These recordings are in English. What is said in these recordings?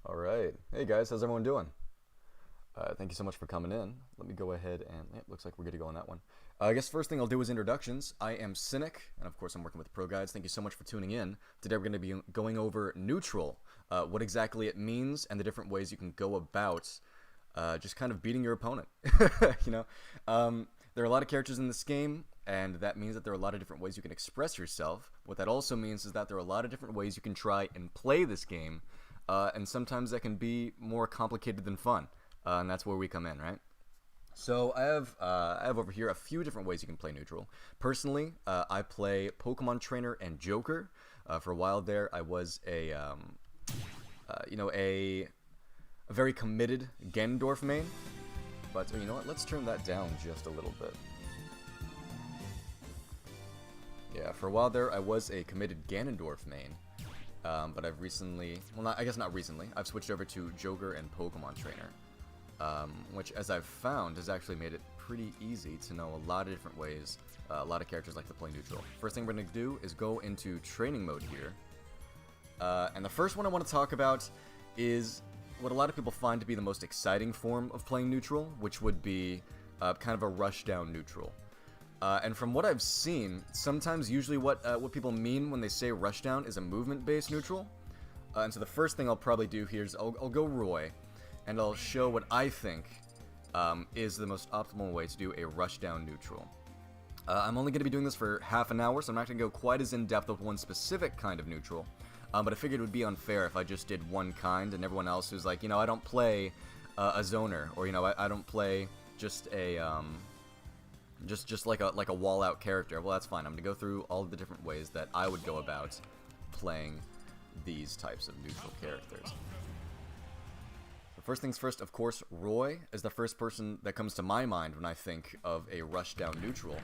All right. Hey guys, how's everyone doing? Thank you so much for coming in. Let me go ahead and, looks like we're good to go on that one. I guess first thing I'll do is introductions. I am Cynic, and of course I'm working with ProGuides. Thank you so much for tuning in. Today we're going to be going over neutral, what exactly it means, and the different ways you can go about just kind of beating your opponent. You know, there are a lot of characters in this game, and that means that there are a lot of different ways you can express yourself. What that also means is that there are a lot of different ways you can try and play this game, and sometimes that can be more complicated than fun. And that's where we come in, right? So I have over here a few different ways you can play neutral. Personally, I play Pokemon Trainer and Joker. For a while there, I was a very committed Ganondorf main. But you know what? Let's turn that down just a little bit. Yeah, for a while there, I was a committed Ganondorf main. But I've recently, well, I guess not recently, I've switched over to Joker and Pokemon Trainer. Which, as I've found, has actually made it pretty easy to know a lot of different ways a lot of characters like to play neutral. First thing we're going to do is go into training mode here. And the first one I want to talk about is what a lot of people find to be the most exciting form of playing neutral, which would be kind of a rushdown neutral. And from what I've seen, sometimes usually what people mean when they say rushdown is a movement-based neutral. And so the first thing I'll probably do here is I'll go Roy, and I'll show what I think is the most optimal way to do a rushdown neutral. I'm only going to be doing this for half an hour, so I'm not going to go quite as in-depth with one specific kind of neutral. But I figured it would be unfair if I just did one kind, and everyone else who's like, you know, I don't play a zoner, or, you know, I don't play just a, just like a wall-out character. Well, that's fine. I'm going to go through all of the different ways that I would go about playing these types of neutral characters. First things first, of course, Roy is the first person that comes to my mind when I think of a rushdown neutral.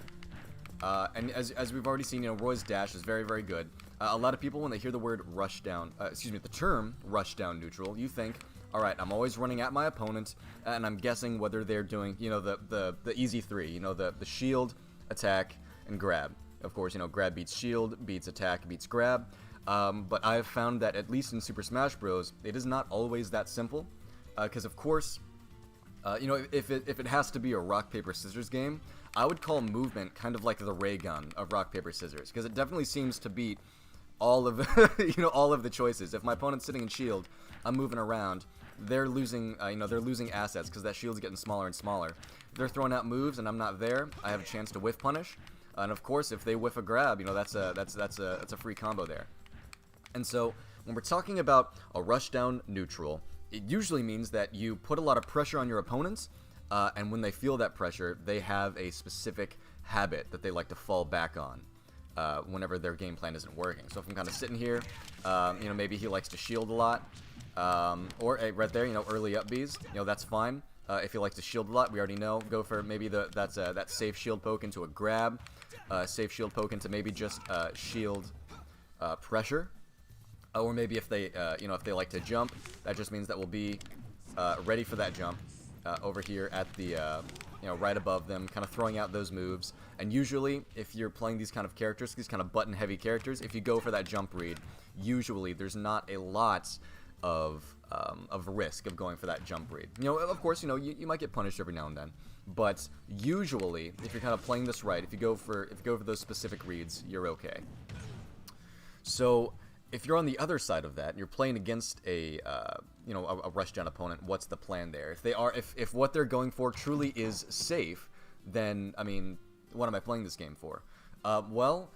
And as we've already seen, you know, Roy's dash is very, very good. A lot of people, when they hear the word rushdown, the term rushdown neutral, you think, all right, I'm always running at my opponent, and I'm guessing whether they're doing, you know, the easy three, you know, the shield, attack, and grab. Of course, you know, grab beats shield, beats attack, beats grab. But I've found that at least in Super Smash Bros., it is not always that simple. Because of course, you know, if it has to be a rock paper scissors game, I would call movement kind of like the ray gun of rock paper scissors, because it definitely seems to beat all of all of the choices. If my opponent's sitting in shield, I'm moving around. They're losing, they're losing assets because that shield's getting smaller and smaller. If they're throwing out moves and I'm not there, I have a chance to whiff punish. And of course, if they whiff a grab, that's a free combo there. And so when we're talking about a rush down neutral, it usually means that you put a lot of pressure on your opponents, and when they feel that pressure, they have a specific habit that they like to fall back on whenever their game plan isn't working. So if I'm kind of sitting here, maybe he likes to shield a lot, or right there, early up Bs, that's fine. If he likes to shield a lot, we already know, go for maybe that safe shield poke into a grab, safe shield poke into maybe just shield pressure. Or maybe if they, if they like to jump, that just means that we'll be ready for that jump over here at the, right above them, kind of throwing out those moves. And usually, if you're playing these kind of characters, these kind of button-heavy characters, if you go for that jump read, usually there's not a lot of risk of going for that jump read. Of course, you might get punished every now and then, but usually, if you're kind of playing this right, if you go for those specific reads, you're okay. So if you're on the other side of that, and you're playing against a rushdown opponent, what's the plan there? If what they're going for truly is safe, then, I mean, what am I playing this game for? Well,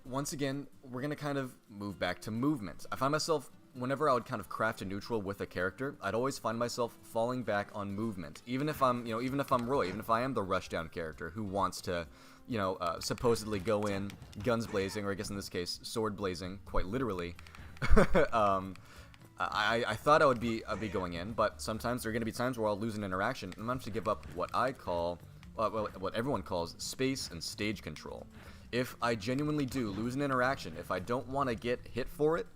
once again, we're going to kind of move back to movement. I find myself, whenever I would kind of craft a neutral with a character, I'd always find myself falling back on movement. Even if I'm Roy, even if I am the rushdown character who wants to, supposedly go in guns blazing, or I guess in this case, sword blazing, quite literally. I thought I would be going in, but sometimes there are going to be times where I'll lose an interaction, and I'm going to have to give up what I call, what everyone calls space and stage control. If I genuinely do lose an interaction, if I don't want to get hit for it,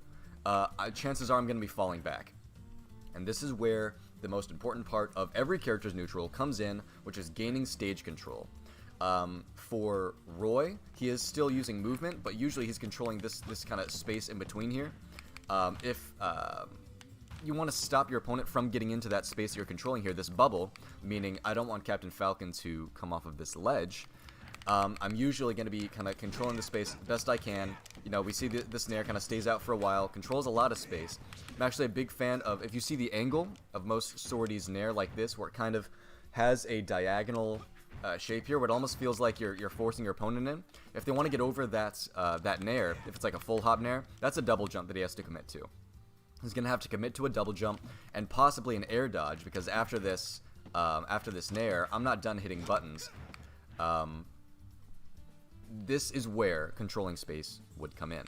chances are I'm going to be falling back. And this is where the most important part of every character's neutral comes in, which is gaining stage control. For Roy, he is still using movement, but usually he's controlling this kind of space in between here. If you want to stop your opponent from getting into that space you're controlling here, this bubble, meaning I don't want Captain Falcon to come off of this ledge, I'm usually going to be kind of controlling the space best I can. We see this Nair kind of stays out for a while, controls a lot of space. I'm actually a big fan of, if you see the angle of most Swordy's Nair like this, where it kind of has a diagonal shape here, where it almost feels like you're forcing your opponent in. If they want to get over that Nair, if it's like a full hop Nair, that's a double jump that he has to commit to. He's going to have to commit to a double jump and possibly an air dodge, because after this Nair, I'm not done hitting buttons. This is where controlling space would come in.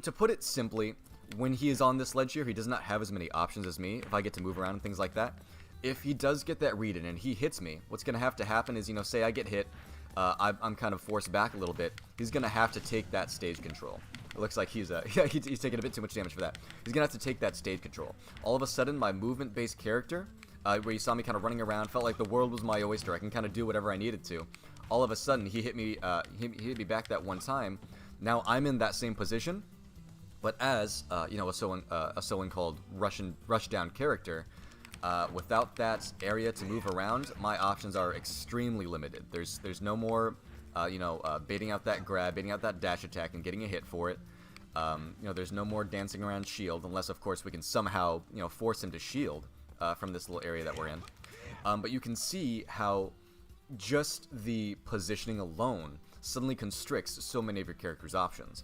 To put it simply, when he is on this ledge here, he does not have as many options as me if I get to move around and things like that. If he does get that read in and he hits me, what's going to have to happen is, say I get hit, I'm kind of forced back a little bit, he's going to have to take that stage control. It looks like he's taking a bit too much damage for that. He's going to have to take that stage control. All of a sudden, my movement-based character, where you saw me kind of running around, felt like the world was my oyster. I can kind of do whatever I needed to. All of a sudden, he hit me back that one time. Now I'm in that same position, but as a Soen called rushdown character, without that area to move around, my options are extremely limited. There's no more, baiting out that grab, baiting out that dash attack, and getting a hit for it. There's no more dancing around shield, unless of course we can somehow force him to shield from this little area that we're in. But you can see how just the positioning alone suddenly constricts so many of your character's options.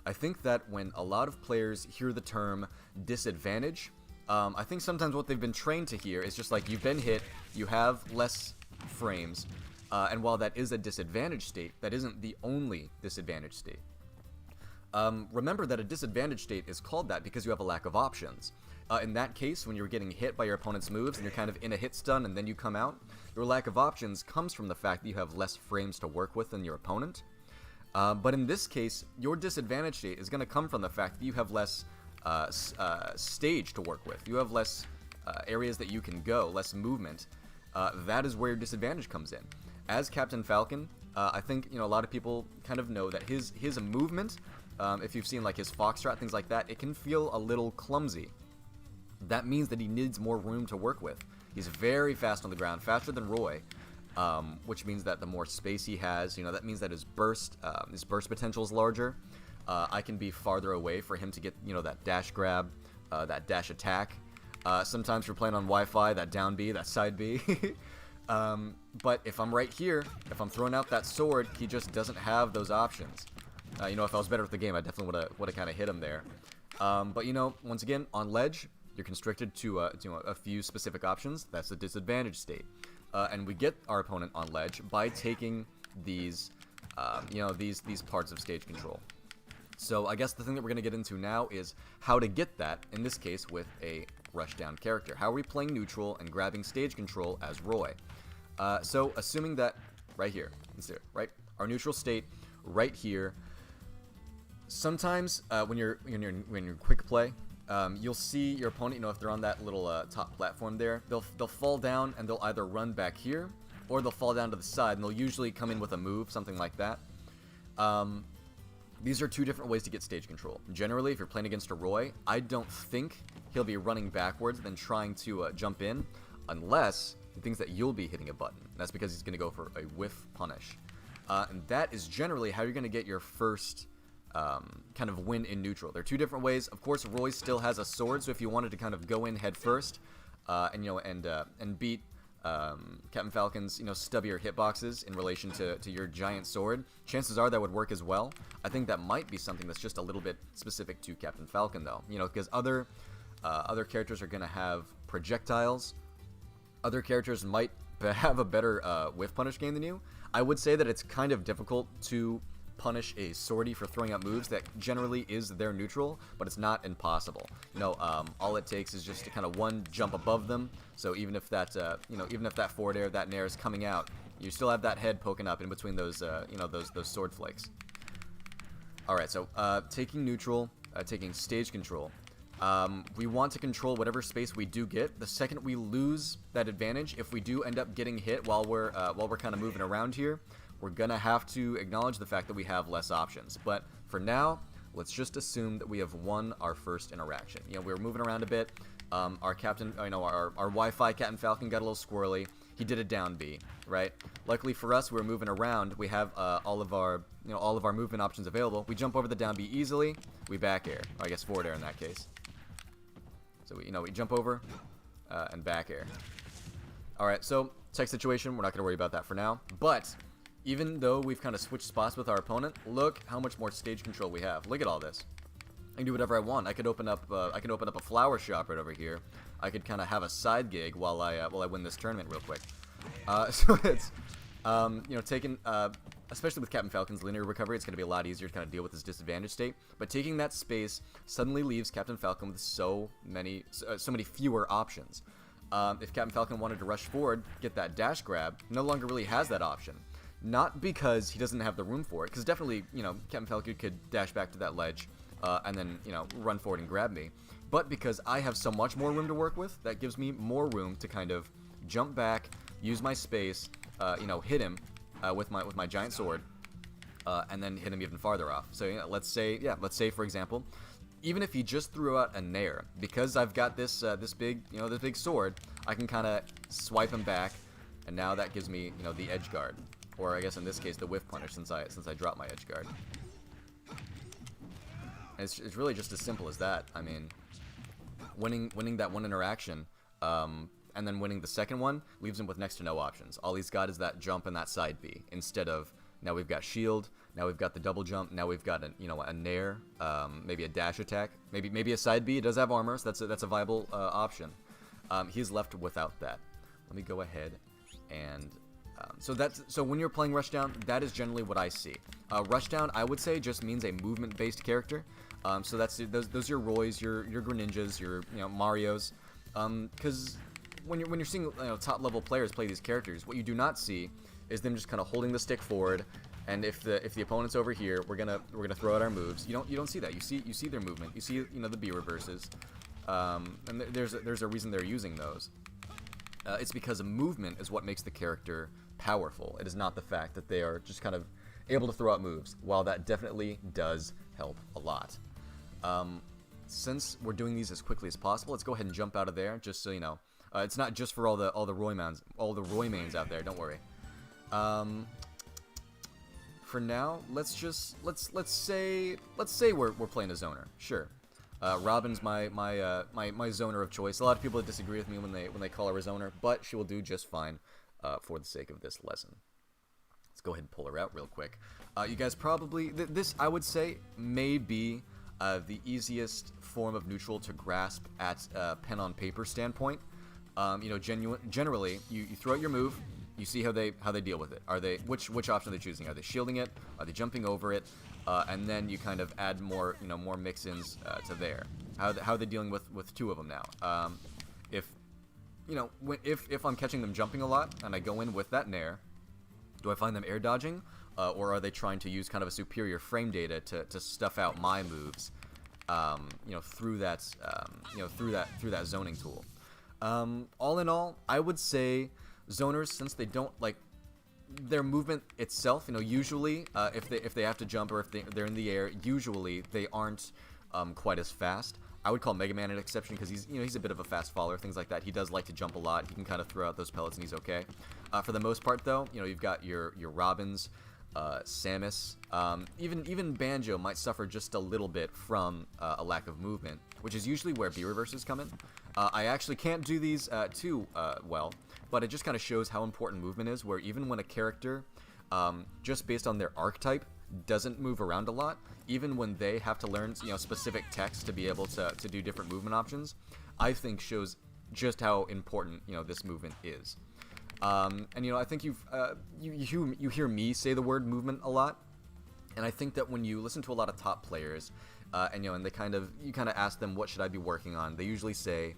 I think that when a lot of players hear the term disadvantage, I think sometimes what they've been trained to hear is just like, you've been hit, you have less frames, and while that is a disadvantage state, that isn't the only disadvantage state. Remember that a disadvantage state is called that because you have a lack of options. In that case, when you're getting hit by your opponent's moves and you're kind of in a hit stun and then you come out, your lack of options comes from the fact that you have less frames to work with than your opponent. But in this case, your disadvantage state is going to come from the fact that you have less stage to work with. You have less areas that you can go, less movement. That is where your disadvantage comes in. As Captain Falcon, I think a lot of people kind of know that his movement, if you've seen like his foxtrot, things like that, it can feel a little clumsy. That means that he needs more room to work with. He's very fast on the ground, faster than Roy, which means that the more space he has, you know, that means that his burst potential is larger. I can be farther away for him to get, you know, that dash grab, that dash attack. Sometimes if you're playing on Wi-Fi, that down B, that side B. But if I'm right here, if I'm throwing out that sword, he just doesn't have those options. You know, if I was better at the game, I definitely would have kind of hit him there. But you know, once again, on ledge, you're constricted to a few specific options. That's the disadvantage state, and we get our opponent on ledge by taking these, you know, these parts of stage control. So I guess the thing that we're going to get into now is how to get that, in this case, with a rushdown character. How are we playing neutral and grabbing stage control as Roy? So assuming that right here, let's do it, right? Our neutral state right here. Sometimes when you're quick play, you'll see your opponent, you know, if they're on that little top platform there, they'll fall down and they'll either run back here or they'll fall down to the side, and they'll usually come in with a move, something like that. These are two different ways to get stage control. Generally, if you're playing against a Roy, I don't think he'll be running backwards than trying to jump in, unless he thinks that you'll be hitting a button. That's because he's going to go for a whiff punish. And that is generally how you're going to get your first kind of win in neutral. There are two different ways. Of course, Roy still has a sword, so if you wanted to kind of go in head first, and you know, and beat Captain Falcon's, you know, stubbier hitboxes in relation to your giant sword, chances are that would work as well. I think that might be something that's just a little bit specific to Captain Falcon, though. You know, because other characters are going to have projectiles. Other characters might have a better whiff punish game than you. I would say that it's kind of difficult to punish a swordie for throwing out moves that generally is their neutral, but it's not impossible. You know, all it takes is just to kind of one jump above them. So even if that, you know, even if that forward air, that nair is coming out, you still have that head poking up in between those, you know, those sword flakes. All right, so taking neutral, taking stage control. We want to control whatever space we do get. The second we lose that advantage, if we do end up getting hit while we're kind of moving around here, we're gonna have to acknowledge the fact that we have less options. But for now, let's just assume that we have won our first interaction. You know, we were moving around a bit. Our captain, you know, our Wi-Fi Captain Falcon got a little squirrely. He did a down B, right? Luckily for us, we were moving around. We have all of our movement options available. We jump over the down B easily. We back air, or I guess forward air in that case. So we jump over and back air. All right, so tech situation, we're not gonna worry about that for now. But even though we've kind of switched spots with our opponent, look how much more stage control we have. Look at all this. I can do whatever I want. I could open up a flower shop right over here. I could kind of have a side gig while I win this tournament real quick. So it's you know, taking especially with Captain Falcon's linear recovery, it's going to be a lot easier to kind of deal with this disadvantage state. But taking that space suddenly leaves Captain Falcon with so many fewer options. If Captain Falcon wanted to rush forward, get that dash grab, no longer really has that option. Not because he doesn't have the room for it, because definitely, you know, Captain Falcon could dash back to that ledge and then, you know, run forward and grab me. But because I have so much more room to work with, that gives me more room to kind of jump back, use my space, you know, hit him with my giant sword, and then hit him even farther off. So you know, let's say for example, even if he just threw out a nair, because I've got this big sword, I can kind of swipe him back, and now that gives me, you know, the edge guard. Or I guess in this case the whiff punish, since I dropped my edge guard. It's really just as simple as that. I mean, winning that one interaction, and then winning the second one leaves him with next to no options. All he's got is that jump and that side B. Instead of, now we've got shield, now we've got the double jump, now we've got a nair, maybe a dash attack, maybe a side B. It does have armor, so that's a viable option. He's left without that. Let me go ahead and. So when you're playing Rushdown, that is generally what I see. Rushdown, I would say, just means a movement-based character. So that's those are your Roys, your Greninjas, your Marios. Because when you're seeing top level players play these characters, what you do not see is them just kind of holding the stick forward. And if the opponent's over here, we're gonna throw out our moves. You don't see that. You see their movement. You see the B reverses. And there's a reason they're using those. It's because movement is what makes the character powerful. It is not the fact that they are just kind of able to throw out moves, while that definitely does help a lot. Since we're doing these as quickly as possible, let's go ahead and jump out of there, just so you know. It's not just for all the Roy mains out there, don't worry. For now, let's say we're playing a zoner. Sure. Robin's my zoner of choice. A lot of people disagree with me when they call her a zoner, but she will do just fine for the sake of this lesson. Let's go ahead and pull her out real quick. You guys probably this I would say may be the easiest form of neutral to grasp at pen on paper standpoint. You know, generally you throw out your move. You see how they deal with it. Are they which option are they choosing? Are they shielding it? Are they jumping over it? And then you kind of add more more mix-ins to there. How are they dealing with two of them now? If I'm catching them jumping a lot and I go in with that nair, do I find them air dodging, or are they trying to use kind of a superior frame data to stuff out my moves? Through that through that zoning tool. All in all, I would say zoners, since they don't like their movement itself, usually if they have to jump or if they're in the air, usually they aren't quite as fast. I would call Mega Man an exception because he's a bit of a fast faller, things like that. He does like to jump a lot. He can kind of throw out those pellets and he's okay. For the most part, though, you've got your Robins, Samus, even Banjo might suffer just a little bit from a lack of movement, which is usually where B reverses come in. I actually can't do these too well, but it just kind of shows how important movement is, where even when a character, just based on their archetype, doesn't move around a lot, even when they have to learn specific text to be able to do different movement options, I think shows just how important this movement is. And I think you hear me say the word movement a lot, and I think that when you listen to a lot of top players, and they you kind of ask them what should I be working on, they usually say,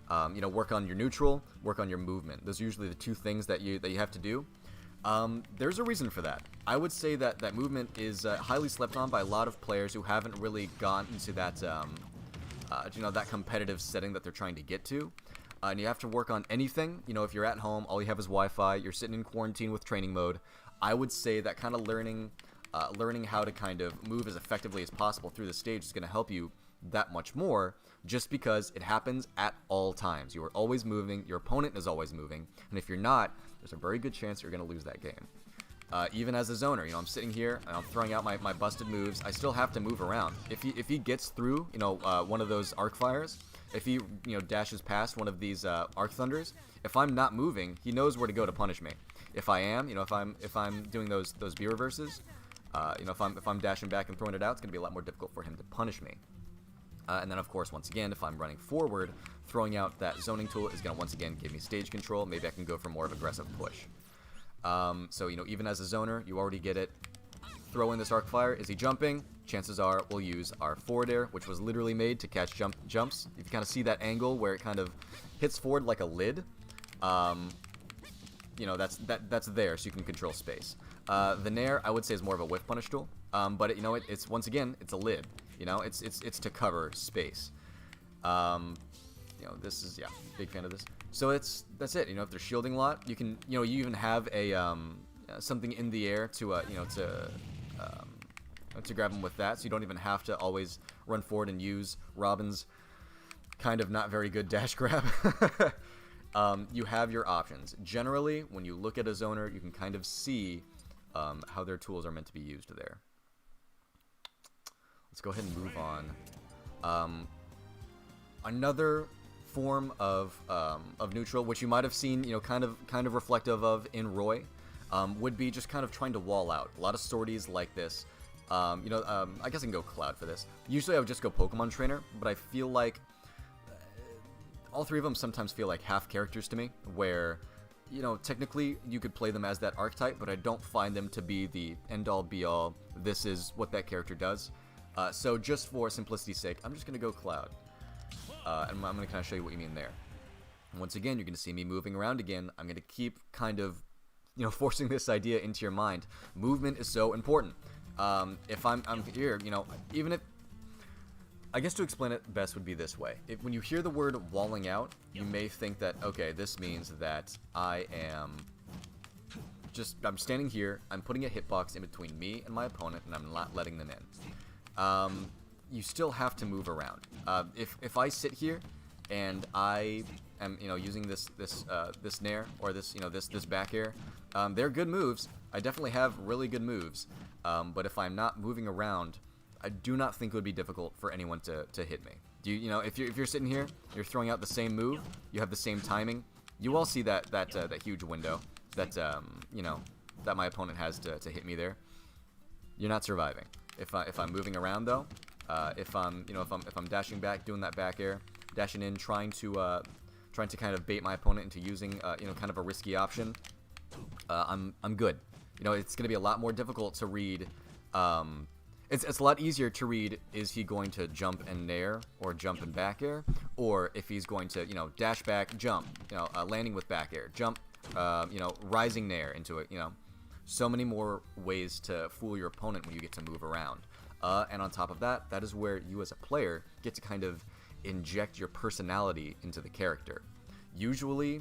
work on your neutral, work on your movement. Those are usually the two things that you have to do. There's a reason for that. I would say that movement is highly slept on by a lot of players who haven't really gone into that that competitive setting that they're trying to get to. And you have to work on anything. If you're at home, all you have is Wi-Fi, you're sitting in quarantine with training mode, I would say that kind of learning how to kind of move as effectively as possible through the stage is going to help you that much more, just because it happens at all times. You are always moving, your opponent is always moving, and if you're not, there's a very good chance you're going to lose that game. Even as a zoner, I'm sitting here and I'm throwing out my busted moves. I still have to move around. If he gets through, one of those arc fires, if he dashes past one of these arc thunders, if I'm not moving, he knows where to go to punish me. If I am, if I'm doing those B reverses, if I'm dashing back and throwing it out, it's going to be a lot more difficult for him to punish me. And then, of course, once again, if I'm running forward, throwing out that zoning tool is going to once again give me stage control. Maybe I can go for more of aggressive push. So, even as a zoner, you already get it. Throw in this arc fire. Is he jumping? Chances are we'll use our forward air, which was literally made to catch jumps. If you kind of see that angle where it kind of hits forward like a lid, that's there, so you can control space. The nair, I would say, is more of a whiff punish tool, but it's once again, it's a lid. It's to cover space. This is big fan of this. So that's it. If they're shielding a lot, you can you even have a something in the air to grab them with that, so you don't even have to always run forward and use Robin's kind of not very good dash grab. You have your options. Generally, when you look at a zoner, you can kind of see how their tools are meant to be used there. Let's go ahead and move on. Another form of neutral, which you might have seen, kind of reflective of in Roy, would be just kind of trying to wall out. A lot of sorties like this. I guess I can go Cloud for this. Usually I would just go Pokemon Trainer, but I feel like all three of them sometimes feel like half characters to me, where technically you could play them as that archetype, but I don't find them to be the end-all be-all, this is what that character does. So just for simplicity's sake, I'm just going to go Cloud. And I'm going to kind of show you what you mean there. Once again, you're going to see me moving around again. I'm going to keep kind of, forcing this idea into your mind. Movement is so important. If I'm here, even if... I guess to explain it best would be this way. When you hear the word walling out, you may think that, okay, this means that I'm standing here, I'm putting a hitbox in between me and my opponent, and I'm not letting them in. You still have to move around. If I sit here and I am, you know, using this nair or this, you know, this back air, they're good moves. I definitely have really good moves. But if I'm not moving around, I do not think it would be difficult for anyone to hit me. You know, if you're sitting here, you're throwing out the same move, you have the same timing, you all see that huge window that you know, that my opponent has to hit me there. You're not surviving. If I'm moving around though, if I'm dashing back, doing that back air, dashing in, trying to kind of bait my opponent into using you know, kind of a risky option, I'm good. You know, it's going to be a lot more difficult to read. It's a lot easier to read, is he going to jump and nair or jump and back air, or if he's going to, you know, dash back, jump, you know, landing with back air, jump, you know, rising nair into it, you know. So many more ways to fool your opponent when you get to move around. And on top of that, that is where you as a player get to kind of inject your personality into the character. Usually,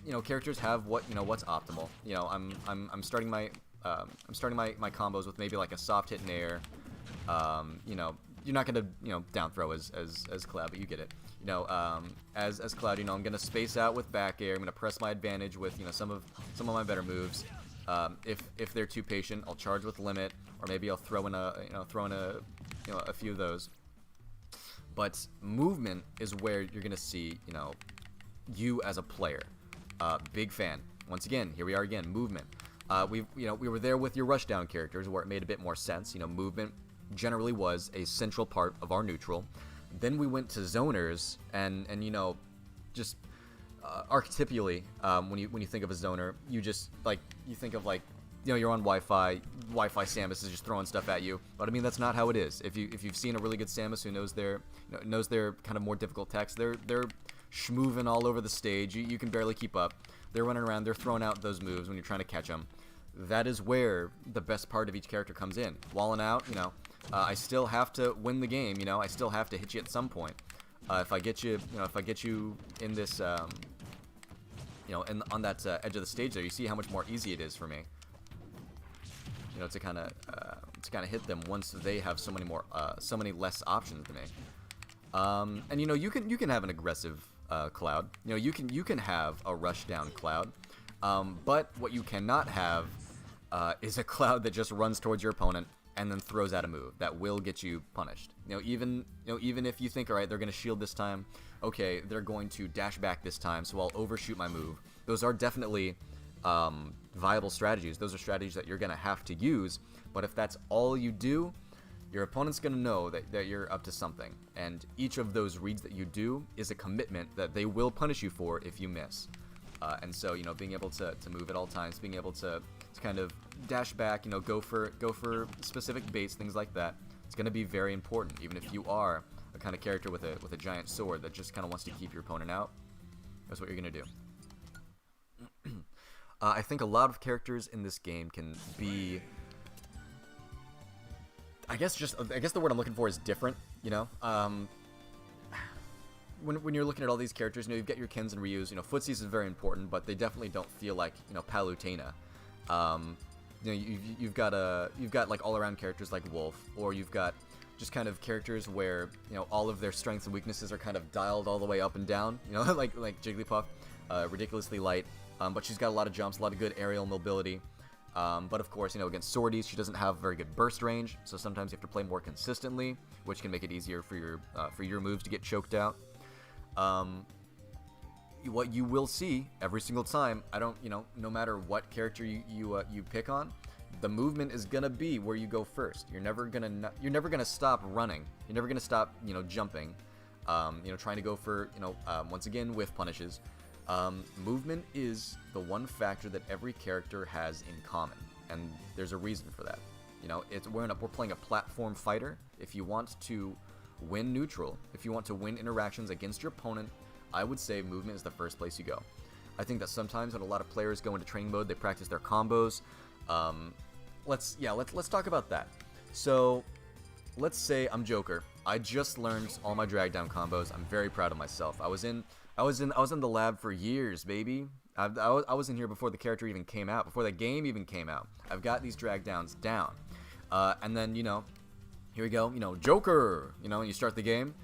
you know, characters have what's optimal. You know, I'm starting my combos with maybe like a soft hit nair. You know, you're not gonna, you know, down throw as Cloud, but you get it. You know, as Cloud, you know, I'm gonna space out with back air. I'm gonna press my advantage with, you know, some of my better moves. If they're too patient, I'll charge with limit, or maybe I'll throw in a few of those. But movement is where you're gonna see, you know, you as a player. Big fan. Once again, here we are again. Movement. We were there with your rushdown characters where it made a bit more sense. You know, movement generally was a central part of our neutral. Then we went to zoners, and you know, just archetypally, when you think of a zoner, you just you think of, like, you know, you're on Wi-Fi Samus is just throwing stuff at you. But I mean, that's not how it is. If you've seen a really good Samus who knows their kind of more difficult attacks, they're schmooving all over the stage. You can barely keep up. They're running around. They're throwing out those moves when you're trying to catch them. That is where the best part of each character comes in. Walling out, you know, I still have to win the game. You know, I still have to hit you at some point. If I get you, you know, if I get you in this, you know, on that edge of the stage there, you see how much more easy it is for me. You know, to kind of hit them once they have so many less options than me. And you know, you can have an aggressive Cloud. You know, you can have a rush down Cloud. But what you cannot have is a Cloud that just runs towards your opponent and then throws out a move that will get you punished. You know, even if you think, all right, they're going to shield this time, okay, they're going to dash back this time, so I'll overshoot my move. Those are definitely viable strategies. Those are strategies that you're going to have to use. But if that's all you do, your opponent's going to know that you're up to something. And each of those reads that you do is a commitment that they will punish you for if you miss. And so, you know, being able to move at all times, being able to kind of dash back, you know, go for specific baits, things like that, it's going to be very important. Even if you are a kind of character with a giant sword that just kind of wants to keep your opponent out, that's what you're going to do. I think a lot of characters in this game can be, I guess the word I'm looking for is different. You know, when you're looking at all these characters, you know, you've got your Kens and Ryus. You know, Footsies is very important, but they definitely don't feel like, you know, Palutena. You know, you've got like all around characters like Wolf, or you've got just kind of characters where, you know, all of their strengths and weaknesses are kind of dialed all the way up and down. You know, like Jigglypuff, ridiculously light, but she's got a lot of jumps, a lot of good aerial mobility. But of course, you know, against Swordies, she doesn't have very good burst range, so sometimes you have to play more consistently, which can make it easier for your moves to get choked out. What you will see every single time, no matter what character you pick on, the movement is gonna be where you go first. You're never gonna stop running. You're never gonna stop, you know, jumping. You know, trying to go for, you know, once again, whiff punishes. Movement is the one factor that every character has in common, and there's a reason for that. You know, we're playing a platform fighter. If you want to win neutral, if you want to win interactions against your opponent, I would say movement is the first place you go. I think that sometimes when a lot of players go into training mode, they practice their combos. Let's talk about that. So, let's say I'm Joker. I just learned all my drag down combos. I'm very proud of myself. I was in the lab for years, baby. I was in here before the character even came out, before the game even came out. I've got these drag downs down. And then, you know, here we go, you know, Joker, you know, and you start the game.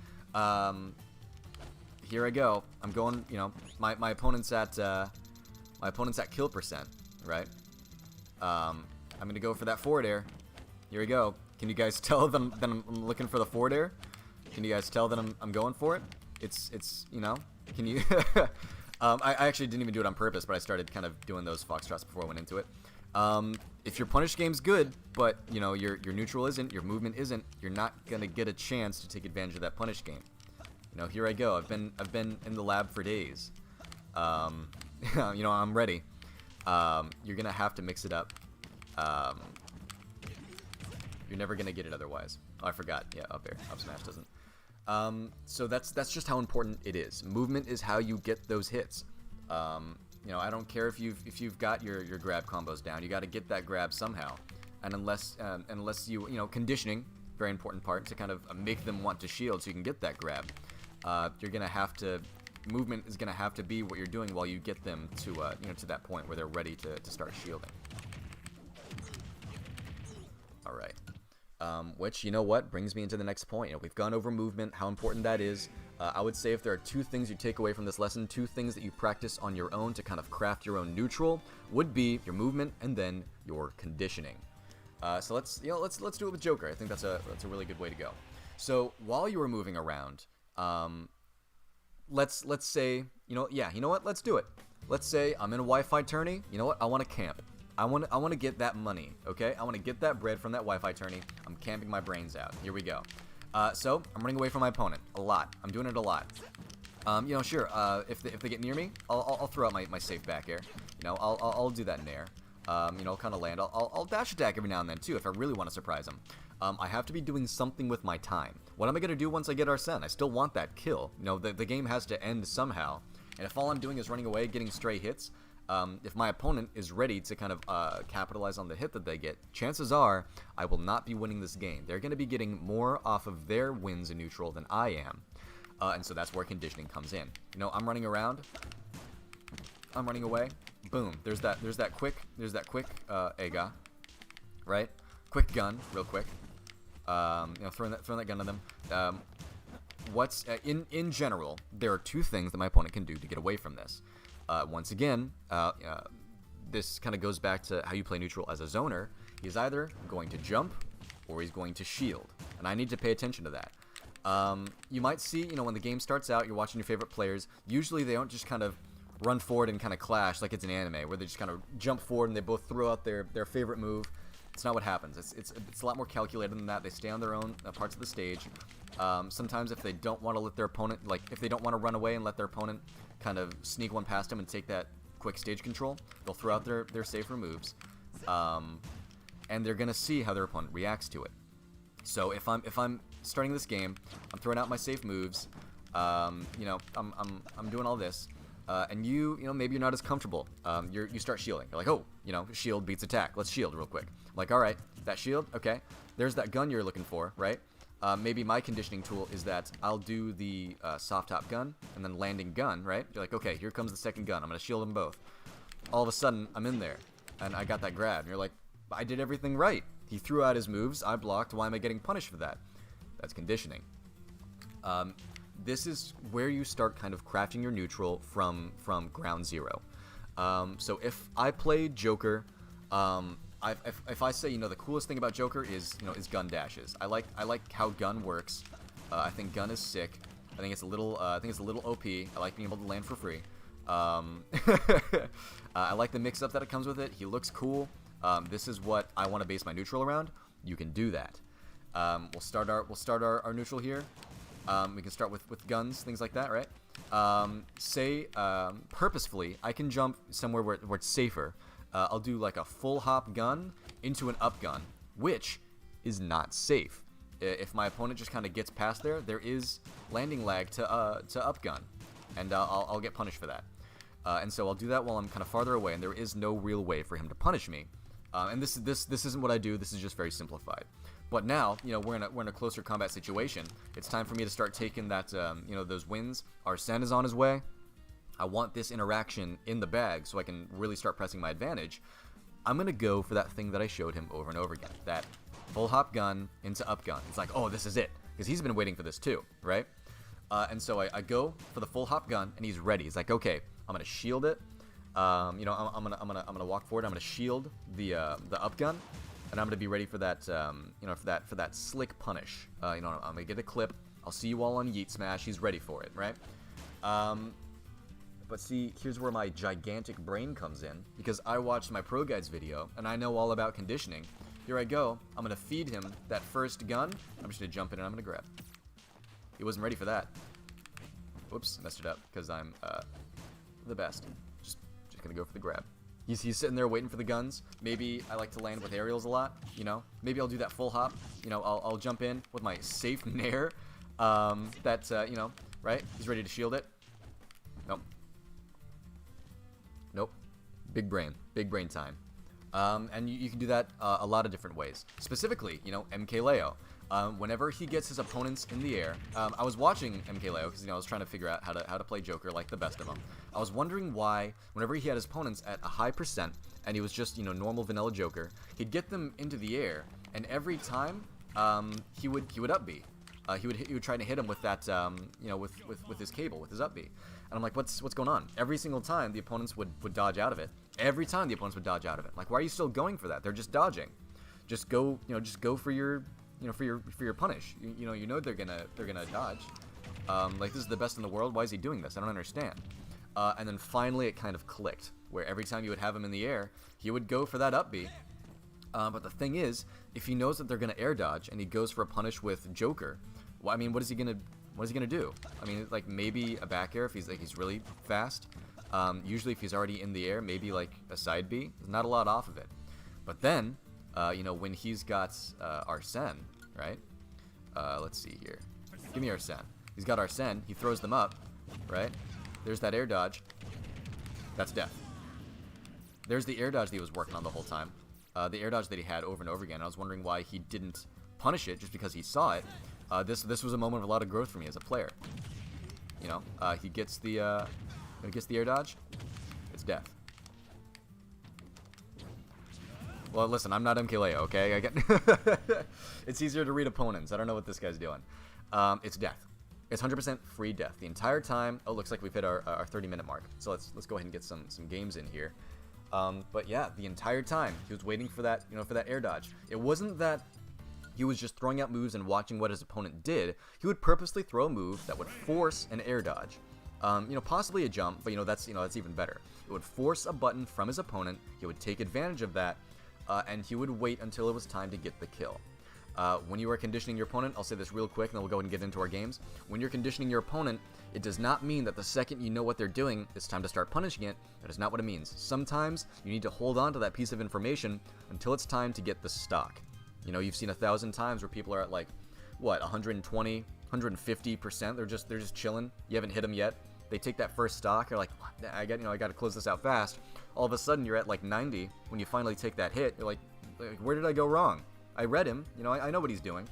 here I go. I'm going, you know, my opponent's at kill percent, right? I'm gonna go for that forward air. Here we go. Can you guys tell that I'm looking for the forward air? Can you guys tell that I'm going for it? It's you know, can you? I actually didn't even do it on purpose, but I started kind of doing those foxtrots before I went into it. If your punish game's good, but you know your neutral isn't, your movement isn't, you're not gonna get a chance to take advantage of that punish game. You know, here I go. I've been in the lab for days. You know, I'm ready. You're gonna have to mix it up. You're never gonna get it otherwise. Oh, I forgot. Yeah, up air, up smash doesn't. So that's just how important it is. Movement is how you get those hits. You know, I don't care if you've got your grab combos down. You got to get that grab somehow. And unless you know, conditioning, very important part to kind of make them want to shield so you can get that grab. You're gonna have to. Movement is gonna have to be what you're doing while you get them to you know, to that point where they're ready to start shielding. All right. Which, you know what, brings me into the next point. You know, we've gone over movement, how important that is. I would say if there are two things you take away from this lesson, two things that you practice on your own to kind of craft your own neutral, would be your movement and then your conditioning. So let's do it with Joker. I think that's a really good way to go. So while you were moving around, let's say, you know, yeah, you know what, let's do it. Let's say I'm in a Wi-Fi tourney. You know what, I want to camp. I want to get that money, okay? I want to get that bread from that Wi-Fi tourney. I'm camping my brains out. Here we go. So I'm running away from my opponent a lot. I'm doing it a lot. You know, sure. If they get near me, I'll throw out my safe back air. You know, I'll do that in air. You know, kind of land. I'll dash attack every now and then too if I really want to surprise them. I have to be doing something with my time. What am I gonna do once I get Arsene? I still want that kill. You know, the game has to end somehow. And if all I'm doing is running away, getting stray hits. If my opponent is ready to kind of capitalize on the hit that they get, chances are I will not be winning this game. They're going to be getting more off of their wins in neutral than I am. And so that's where conditioning comes in. You know, I'm running around. I'm running away. Boom. There's that quick Ega. Right? Quick gun, real quick. You know, throwing that gun at them. In general, there are two things that my opponent can do to get away from this. Once again, this kind of goes back to how you play neutral as a zoner. He's either going to jump or he's going to shield, and I need to pay attention to that. You might see, you know, when the game starts out, you're watching your favorite players. Usually they don't just kind of run forward and kind of clash like it's an anime, where they just kind of jump forward and they both throw out their favorite move. It's not what happens. It's a lot more calculated than that. They stay on their own parts of the stage. Sometimes if they don't want to let their opponent, like if they don't want to run away and let their opponent kind of sneak one past them and take that quick stage control, they'll throw out their safer moves, and they're gonna see how their opponent reacts to it. So if I'm starting this game, I'm throwing out my safe moves, you know, I'm doing all this, and you know, maybe you're not as comfortable. You start shielding. You're like, oh, you know, shield beats attack. Let's shield real quick. I'm like, all right, that shield, okay. There's that gun you're looking for, right? Maybe my conditioning tool is that I'll do the soft top gun and then landing gun, right? You're like, okay, here comes the second gun. I'm going to shield them both. All of a sudden, I'm in there, and I got that grab. And you're like, I did everything right. He threw out his moves. I blocked. Why am I getting punished for that? That's conditioning. This is where you start kind of crafting your neutral from ground zero. So if I play Joker, if I say, you know, the coolest thing about Joker is, you know, is gun dashes. I like how gun works. I think gun is sick. I think it's a little OP. I like being able to land for free. I like the mix-up that it comes with it. He looks cool. This is what I want to base my neutral around. You can do that. We'll start our neutral here. We can start with guns, things like that, right? Purposefully, I can jump somewhere where it's safer. I'll do like a full hop gun into an up gun, which is not safe. If my opponent just kind of gets past there is landing lag to up gun, and I'll get punished for that. And so I'll do that while I'm kind of farther away, and there is no real way for him to punish me. And this isn't what I do. This is just very simplified. But now, you know, we're in a closer combat situation. It's time for me to start taking that, you know, those wins. Arsene is on his way. I want this interaction in the bag so I can really start pressing my advantage. I'm going to go for that thing that I showed him over and over again. That full hop gun into up gun. It's like, oh, this is it. Because he's been waiting for this too, right? And so I go for the full hop gun, and he's ready. He's like, okay, I'm gonna shield it. You know, I'm gonna walk forward. I'm gonna shield the up gun, and I'm gonna be ready for that. You know, for that slick punish. You know, I'm gonna get a clip. I'll see you all on Yeet Smash. He's ready for it, right? But see, here's where my gigantic brain comes in, because I watched my ProGuides video, and I know all about conditioning. Here I go. I'm gonna feed him that first gun. I'm just gonna jump in and I'm gonna grab. He wasn't ready for that. Whoops, messed it up, because I'm the best. Just gonna go for the grab. He's sitting there waiting for the guns. Maybe I like to land with aerials a lot, you know? Maybe I'll do that full hop. You know, I'll jump in with my safe nair. You know, right? He's ready to shield it. Nope. Nope. Big brain time. And you can do that a lot of different ways. Specifically, you know, MKLeo. Whenever he gets his opponents in the air, I was watching MKLeo because, you know, I was trying to figure out how to play Joker like the best of them. I was wondering why, whenever he had his opponents at a high percent, and he was just, you know, normal vanilla Joker, he'd get them into the air, and every time, he would up B. He would try to hit him with that, you know, with his cable, with his up B. And I'm like, what's going on? Every single time the opponents would dodge out of it. Every time the opponents would dodge out of it. Like, why are you still going for that? They're just dodging. Just go, you know, just go for your, you know, for your punish. You know they're gonna dodge. Like, this is the best in the world. Why is he doing this? I don't understand. And then finally it kind of clicked, where every time you would have him in the air, he would go for that up B. But the thing is, if he knows that they're gonna air dodge and he goes for a punish with Joker, well, I mean, what is he gonna do? I mean, like, maybe a back air if he's really fast. Usually if he's already in the air, maybe like a side B. There's not a lot off of it. But then, you know, when he's got Arsene, right? Let's see here. Give me Arsene. He's got Arsene. He throws them up, right? There's that air dodge. That's death. There's the air dodge that he was working on the whole time. The air dodge that he had over and over again. I was wondering why he didn't punish it just because he saw it. This was a moment of a lot of growth for me as a player. You know, he gets the air dodge. It's death. Well, listen, I'm not MKLeo, okay? It's easier to read opponents. I don't know what this guy's doing. It's death. It's 100% free death the entire time. Oh, looks like we've hit our 30-minute mark. So let's go ahead and get some games in here. But yeah, the entire time he was waiting for that, you know, for that air dodge. It wasn't that he was just throwing out moves and watching what his opponent did. He would purposely throw a move that would force an air dodge. You know, possibly a jump, but you know, that's even better. It would force a button from his opponent. He would take advantage of that, and he would wait until it was time to get the kill. When you are conditioning your opponent, I'll say this real quick, and then we'll go ahead and get into our games. When you're conditioning your opponent, it does not mean that the second you know what they're doing, it's time to start punishing it. That is not what it means. Sometimes you need to hold on to that piece of information until it's time to get the stock. You know, you've seen 1,000 times where people are at like, what, 120, 150%. They're just chilling. You haven't hit them yet. They take that first stock. You're like, I got to close this out fast. All of a sudden, you're at like 90. When you finally take that hit, you're like, where did I go wrong? I read him. You know, I know what he's doing.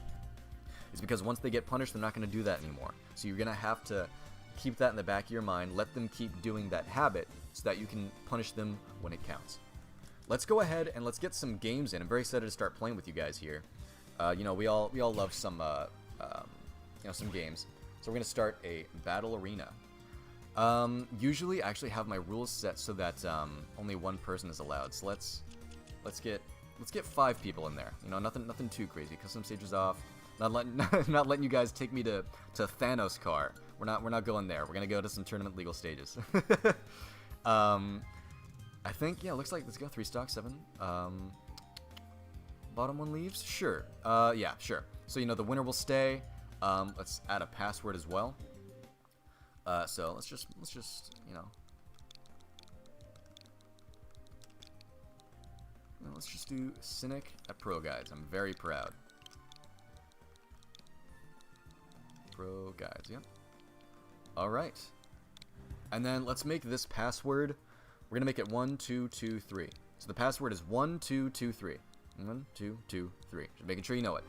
It's because once they get punished, they're not going to do that anymore. So you're going to have to keep that in the back of your mind. Let them keep doing that habit so that you can punish them when it counts. Let's go ahead and let's get some games in. I'm very excited to start playing with you guys here. You know, we all love some you know, some games. So we're gonna start a battle arena. Usually I actually have my rules set so that only one person is allowed. So let's get 5 people in there. You know, nothing too crazy. Custom stages off. Not letting you guys take me to Thanos car. We're not going there. We're gonna go to some tournament legal stages. I think, yeah, looks like, let's go 3 stock, 7. Bottom one leaves? Sure. Yeah, sure. So, you know, the winner will stay. Let's add a password as well. So let's just, you know. Let's just do Cynic at ProGuides. I'm very proud. ProGuides, yep. Alright. And then let's make this password. We're gonna make it 1 2 2 3. So the password is 1 2 2 3. 1 2 2 3. Just making sure you know it.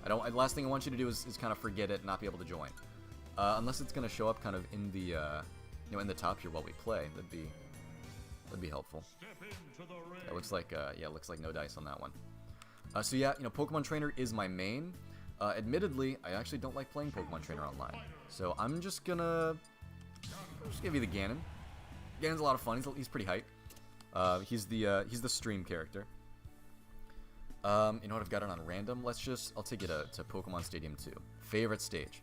The last thing I want you to do is kind of forget it and not be able to join. Unless it's gonna show up kind of in the you know, in the top here while we play. That'd be helpful. It looks like yeah, it looks like no dice on that one. So yeah, you know, Pokemon Trainer is my main. Admittedly, I actually don't like playing Pokemon Trainer online. So I'm just gonna give you the Ganon. Ganon's a lot of fun. He's pretty hype. He's the stream character. You know what? I've got it on random. I'll take it to Pokemon Stadium 2. Favorite stage.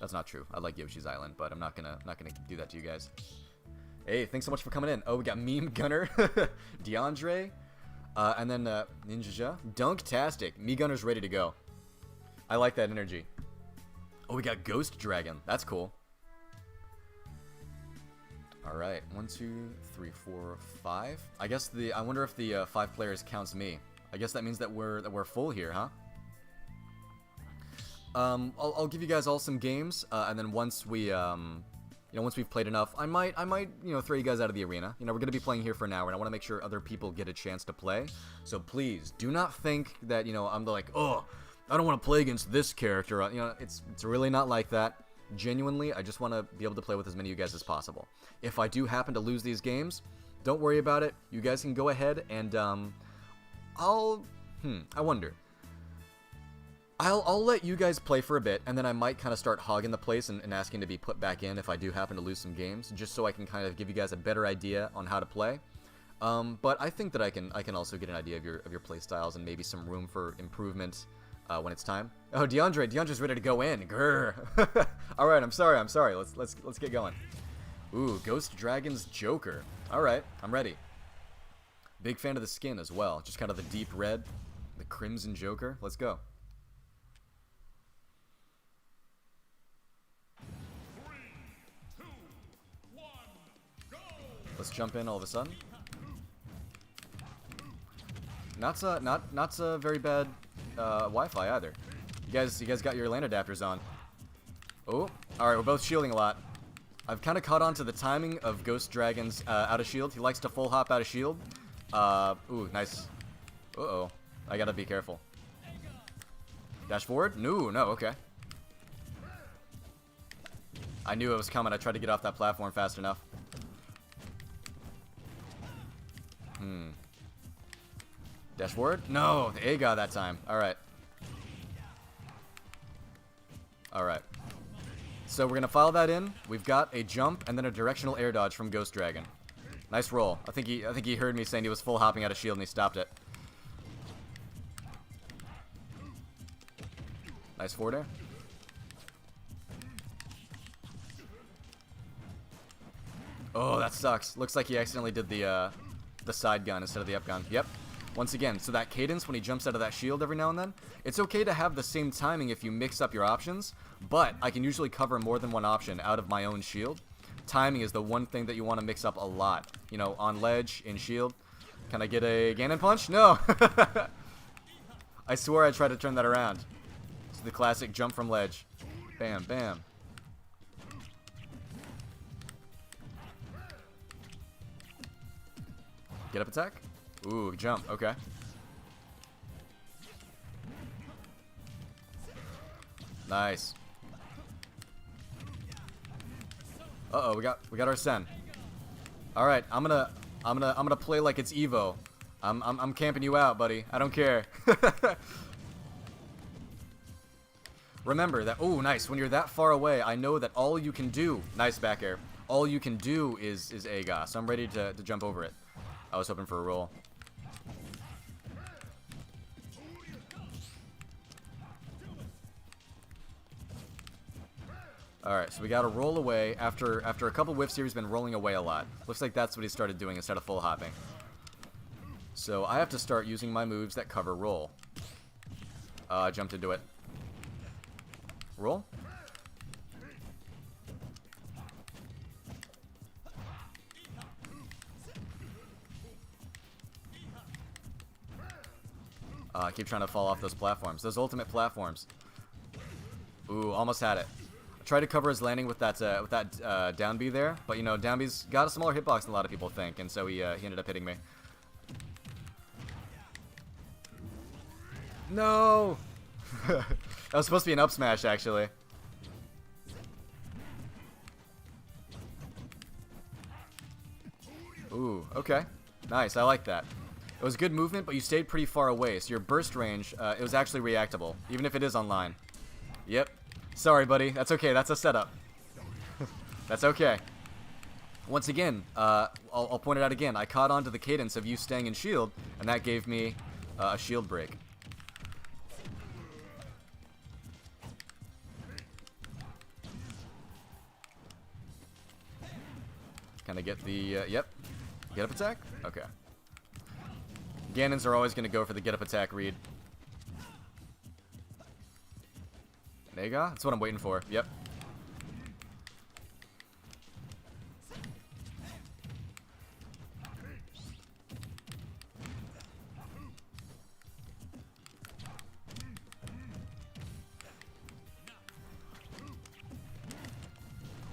That's not true. I like Yoshi's Island, but I'm not gonna do that to you guys. Hey, thanks so much for coming in. Oh, we got Meme Gunner, DeAndre, and then Ninja. Dunktastic. Me Gunner's ready to go. I like that energy. Oh, we got Ghost Dragon. That's cool. All right, 1, 2, 3, 4, 5. I guess I wonder if the 5 players counts me. I guess that means that we're full here, huh? I'll give you guys all some games, and then once we once we've played enough, I might throw you guys out of the arena. We're gonna be playing here for an hour, and I want to make sure other people get a chance to play. So please do not think that I'm like, oh, I don't want to play against this character. It's really not like that. Genuinely, I just want to be able to play with as many of you guys as possible. If I do happen to lose these games, don't worry about it. You guys can go ahead and I wonder. I'll let you guys play for a bit, and then I might kind of start hogging the place and asking to be put back in if I do happen to lose some games, just so I can kind of give you guys a better idea on how to play. But I think that I can also get an idea of your play styles and maybe some room for improvement when it's time. Oh, DeAndre's ready to go in. Grr. All right, I'm sorry. Let's get going. Ooh, Ghost Dragon's Joker. All right, I'm ready. Big fan of the skin as well. Just kind of the deep red, the crimson Joker. Let's go. 3, 2, 1, go! Let's jump in all of a sudden. Not a very bad Wi-Fi either. You guys got your LAN adapters on. Oh, all right. We're both shielding a lot. I've kind of caught on to the timing of Ghost Dragon's out of shield. He likes to full hop out of shield. Ooh, nice. Uh-oh. I gotta be careful. Dash forward? No, okay. I knew it was coming. I tried to get off that platform fast enough. Dash forward? No, the A got that time. Alright. Alright. So we're gonna file that in. We've got a jump and then a directional air dodge from Ghost Dragon. Nice roll. I think he heard me saying he was full hopping out of shield and he stopped it. Nice forward air. Oh, that sucks. Looks like he accidentally did the side gun instead of the up gun. Yep. Once again, so that cadence when he jumps out of that shield every now and then, it's okay to have the same timing if you mix up your options, but I can usually cover more than one option out of my own shield. Timing is the one thing that you want to mix up a lot. On ledge, in shield. Can I get a Ganon punch? No! I swear I tried to turn that around. It's the classic jump from ledge. Bam, bam. Get up attack? Ooh, jump. Okay. Nice. Uh-oh, we got our Sen. All right, I'm gonna play like it's Evo. I'm camping you out, buddy. I don't care. Remember that. Oh, nice. When you're that far away, I know that all you can do. Nice back air. All you can do is AGA. So I'm ready to jump over it. I was hoping for a roll. Alright, so we got to roll away. After a couple whiffs here, he's been rolling away a lot. Looks like that's what he started doing instead of full hopping. So I have to start using my moves that cover roll. I jumped into it. Roll. I keep trying to fall off those platforms. Those ultimate platforms. Ooh, almost had it. Tried to cover his landing with that down B there, but down B's got a smaller hitbox than a lot of people think, and so he ended up hitting me. No! That was supposed to be an up smash, actually. Ooh, okay. Nice, I like that. It was good movement, but you stayed pretty far away, so your burst range, it was actually reactable, even if it is online. Yep. Sorry, buddy. That's okay. That's a setup. That's okay. Once again, I'll point it out again. I caught on to the cadence of you staying in shield, and that gave me a shield break. Kind of get the, yep. Get up attack? Okay. Ganons are always going to go for the get up attack read. Nega? That's what I'm waiting for. Yep.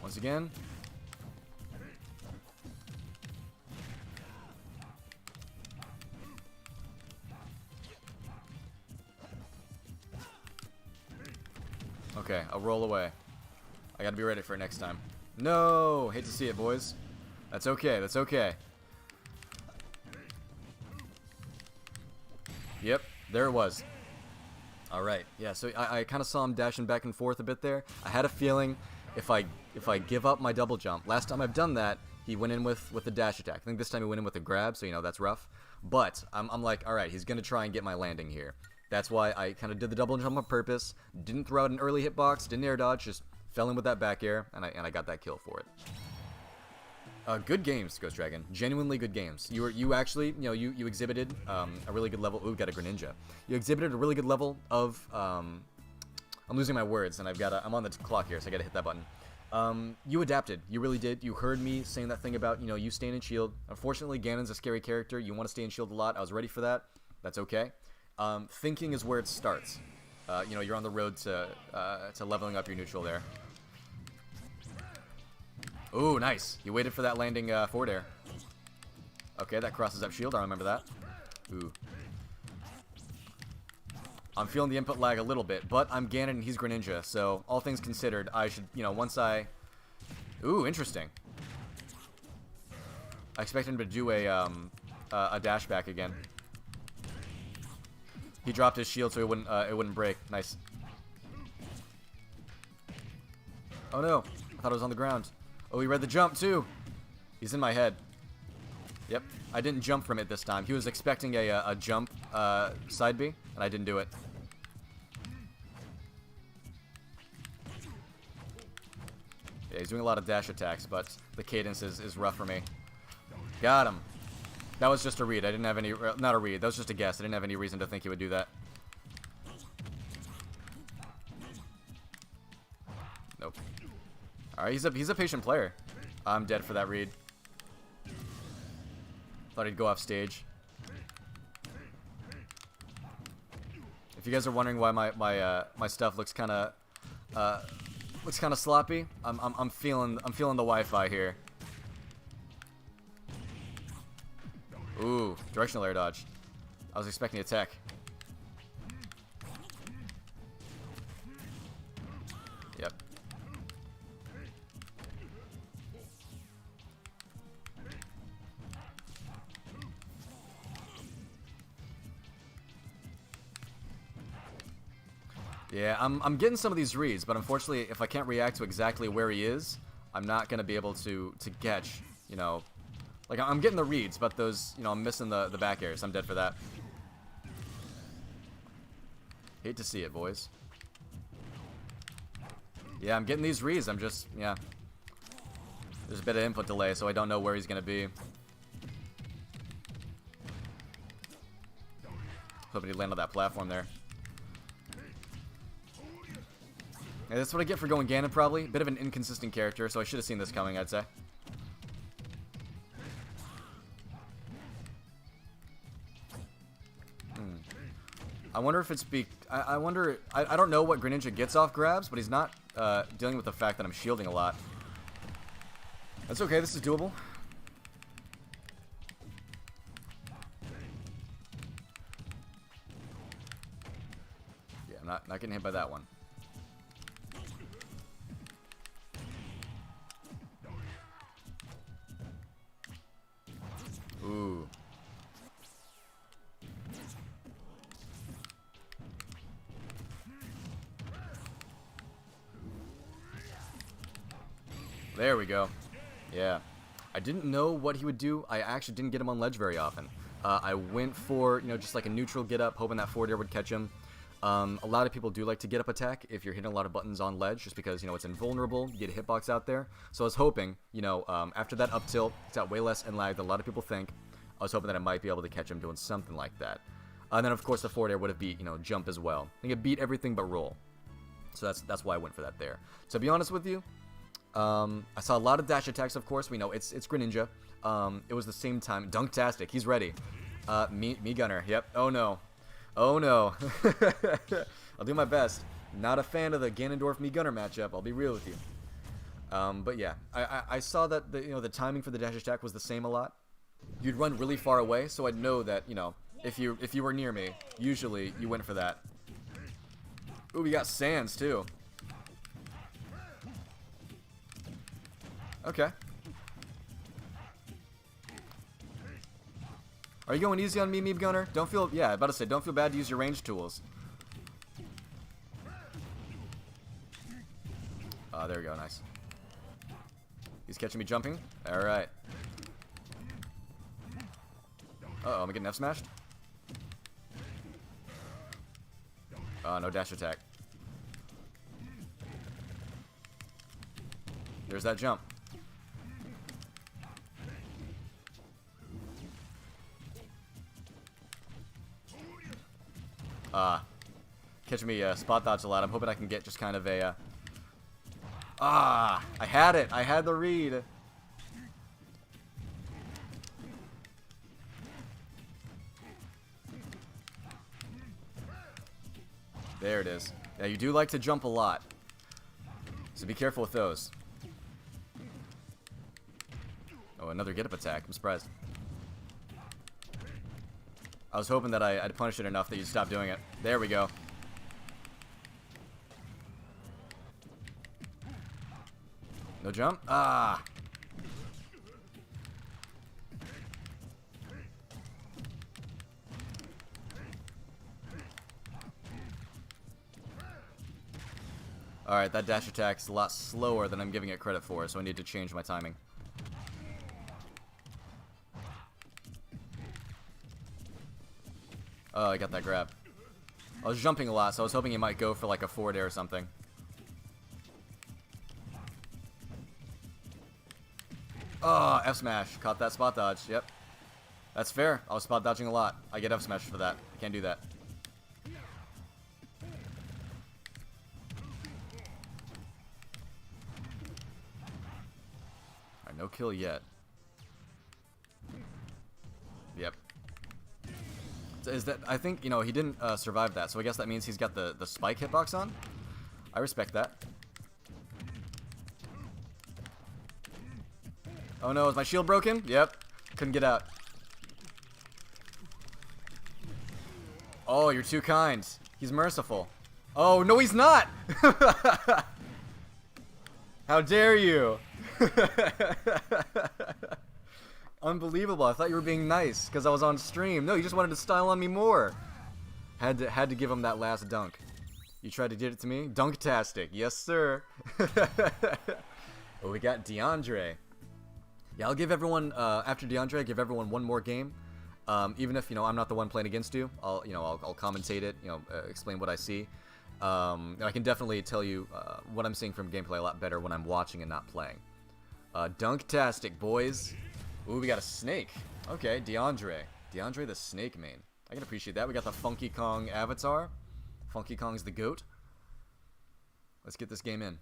Once again. Okay, I'll roll away. I gotta be ready for it next time. No! Hate to see it, boys. That's okay, that's okay. Yep, there it was. Alright, yeah, so I kind of saw him dashing back and forth a bit there. I had a feeling if I give up my double jump, last time I've done that, he went in with the dash attack. I think this time he went in with a grab, so you know, that's rough. But I'm like, alright, he's gonna try and get my landing here. That's why I kind of did the double jump on purpose. Didn't throw out an early hitbox, didn't air dodge, just fell in with that back air, and I got that kill for it. Good games, Ghost Dragon. Genuinely good games. You actually, you know, you exhibited a really good level. Ooh, got a Greninja. You exhibited a really good level of. I'm losing my words, and I'm on the clock here, so I gotta hit that button. You adapted. You really did. You heard me saying that thing about, you know, you staying in shield. Unfortunately, Ganon's a scary character. You want to stay in shield a lot. I was ready for that. That's okay. Thinking is where it starts. You know, you're on the road to leveling up your neutral there. Ooh, nice. You waited for that landing forward air. Okay, that crosses up shield. I remember that. Ooh. I'm feeling the input lag a little bit, but I'm Ganon and he's Greninja, so all things considered, I should, you know, once I... Ooh, interesting. I expect him to do a dash back again. He dropped his shield so it wouldn't break. Nice. Oh no, I thought it was on the ground. Oh, he read the jump too. He's in my head. Yep, I didn't jump from it this time. He was expecting a jump side B, and I didn't do it. Yeah, he's doing a lot of dash attacks, but the cadence is rough for me. Got him. That was just a read. I didn't have any... Not a read. That was just a guess. I didn't have any reason to think he would do that. Nope. Alright, he's a patient player. I'm dead for that read. Thought he'd go off stage. If you guys are wondering why my stuff looks kind of sloppy, I'm feeling the Wi-Fi here. Ooh, directional air dodge. I was expecting a tech. Yep. Yeah, I'm getting some of these reads, but unfortunately, if I can't react to exactly where he is, I'm not gonna be able to catch, you know. Like, I'm getting the reads, but those, you know, I'm missing the back airs. I'm dead for that. Hate to see it, boys. Yeah, I'm getting these reads. I'm just, yeah. There's a bit of input delay, so I don't know where he's going to be. Hoping he'd land on that platform there. Yeah, that's what I get for going Ganon, probably. Bit of an inconsistent character, so I should have seen this coming, I'd say. I wonder if it's I wonder... I don't know what Greninja gets off grabs, but he's not dealing with the fact that I'm shielding a lot. That's okay, this is doable. Yeah, I'm not getting hit by that one. Ooh. There we go. Yeah. I didn't know what he would do. I actually didn't get him on ledge very often. I went for, you know, just like a neutral get up, hoping that forward air would catch him. A lot of people do like to get up attack if you're hitting a lot of buttons on ledge, just because, you know, it's invulnerable. You get a hitbox out there. So I was hoping, you know, after that up tilt, it's got way less in lag than a lot of people think. I was hoping that I might be able to catch him doing something like that. And then, of course, the forward air would have beat, you know, jump as well. I think it beat everything but roll. So that's why I went for that there. To be honest with you, I saw a lot of dash attacks, of course. We know it's Greninja. It was the same time. Dunktastic, he's ready. Me Gunner, yep. Oh no. Oh no. I'll do my best. Not a fan of the Ganondorf Me Gunner matchup, I'll be real with you. But yeah, I saw that the timing for the dash attack was the same a lot. You'd run really far away, so I'd know that, you know, if you were near me, usually you went for that. Ooh, we got Sands too. Okay. Are you going easy on me, Meeb Gunner? Don't feel, yeah, about to say, don't feel bad to use your range tools. There we go, nice. He's catching me jumping. Alright. Uh-oh, am I getting F-smashed? No dash attack. There's that jump. Catching me spot dodge a lot. I'm hoping I can get just kind of a... I had it. I had the read. There it is. Yeah, you do like to jump a lot. So be careful with those. Oh, another get-up attack. I'm surprised. I was hoping that I'd punish it enough that you'd stop doing it. There we go. No jump? Ah! Alright, that dash attack's a lot slower than I'm giving it credit for, so I need to change my timing. Oh, I got that grab. I was jumping a lot, so I was hoping he might go for like a forward air or something. Oh, F smash. Caught that spot dodge. Yep. That's fair. I was spot dodging a lot. I get F smash for that. I can't do that. Alright, no kill yet. Yep. Is that, I think, you know, he didn't survive that, so I guess that means he's got the spike hitbox on. I respect that. Oh no, is my shield broken? Yep. Couldn't get out. Oh, you're too kind. He's merciful. Oh, no he's not! How dare you? Unbelievable. I thought you were being nice because I was on stream. No, you just wanted to style on me more. Had to give him that last dunk. You tried to do it to me? Dunktastic. Yes, sir. Oh, we got DeAndre. Yeah, I'll give everyone, after DeAndre, I give everyone one more game. Even if, you know, I'm not the one playing against you, I'll commentate it, you know, explain what I see. I can definitely tell you what I'm seeing from gameplay a lot better when I'm watching and not playing. Dunktastic, boys. Ooh, we got a snake. Okay, DeAndre. DeAndre the snake main. I can appreciate that. We got the Funky Kong avatar. Funky Kong's the GOAT. Let's get this game in.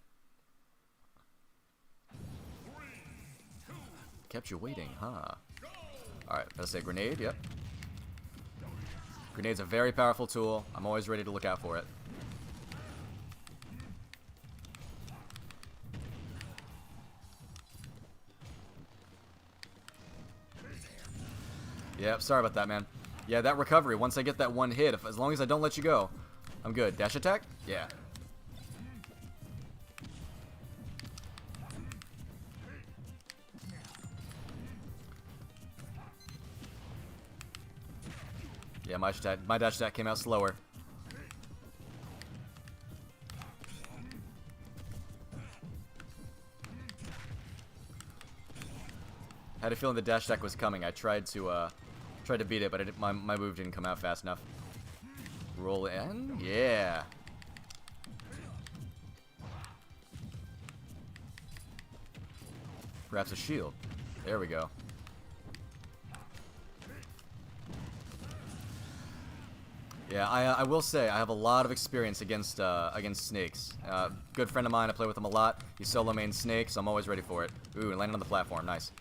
Kept you waiting, huh? Alright, let's say grenade, yep. Grenade's a very powerful tool. I'm always ready to look out for it. Yep, sorry about that, man. Yeah, that recovery, once I get that one hit, as long as I don't let you go, I'm good. Dash attack? Yeah. Yeah, my dash attack came out slower. had a feeling the dash attack was coming. I tried to beat it, but my move didn't come out fast enough. Roll in, yeah. Perhaps a shield. There we go. Yeah, I will say I have a lot of experience against snakes. Good friend of mine, I play with him a lot. He solo mains snakes, so I'm always ready for it. Ooh, landing on the platform, nice.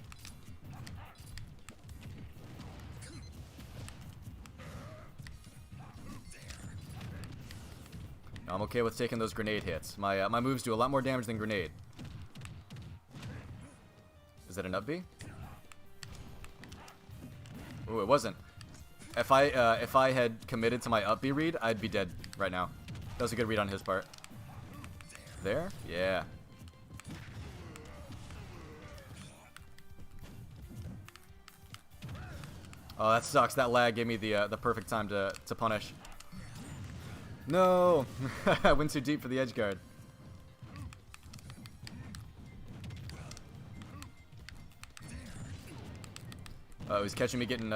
I'm okay with taking those grenade hits. My moves do a lot more damage than grenade. Is that an up B? Ooh, it wasn't. If I had committed to my up B read, I'd be dead right now. That was a good read on his part. There? Yeah. Oh, that sucks. That lag gave me the perfect time to punish. No! I went too deep for the edge guard. Oh, he's catching me getting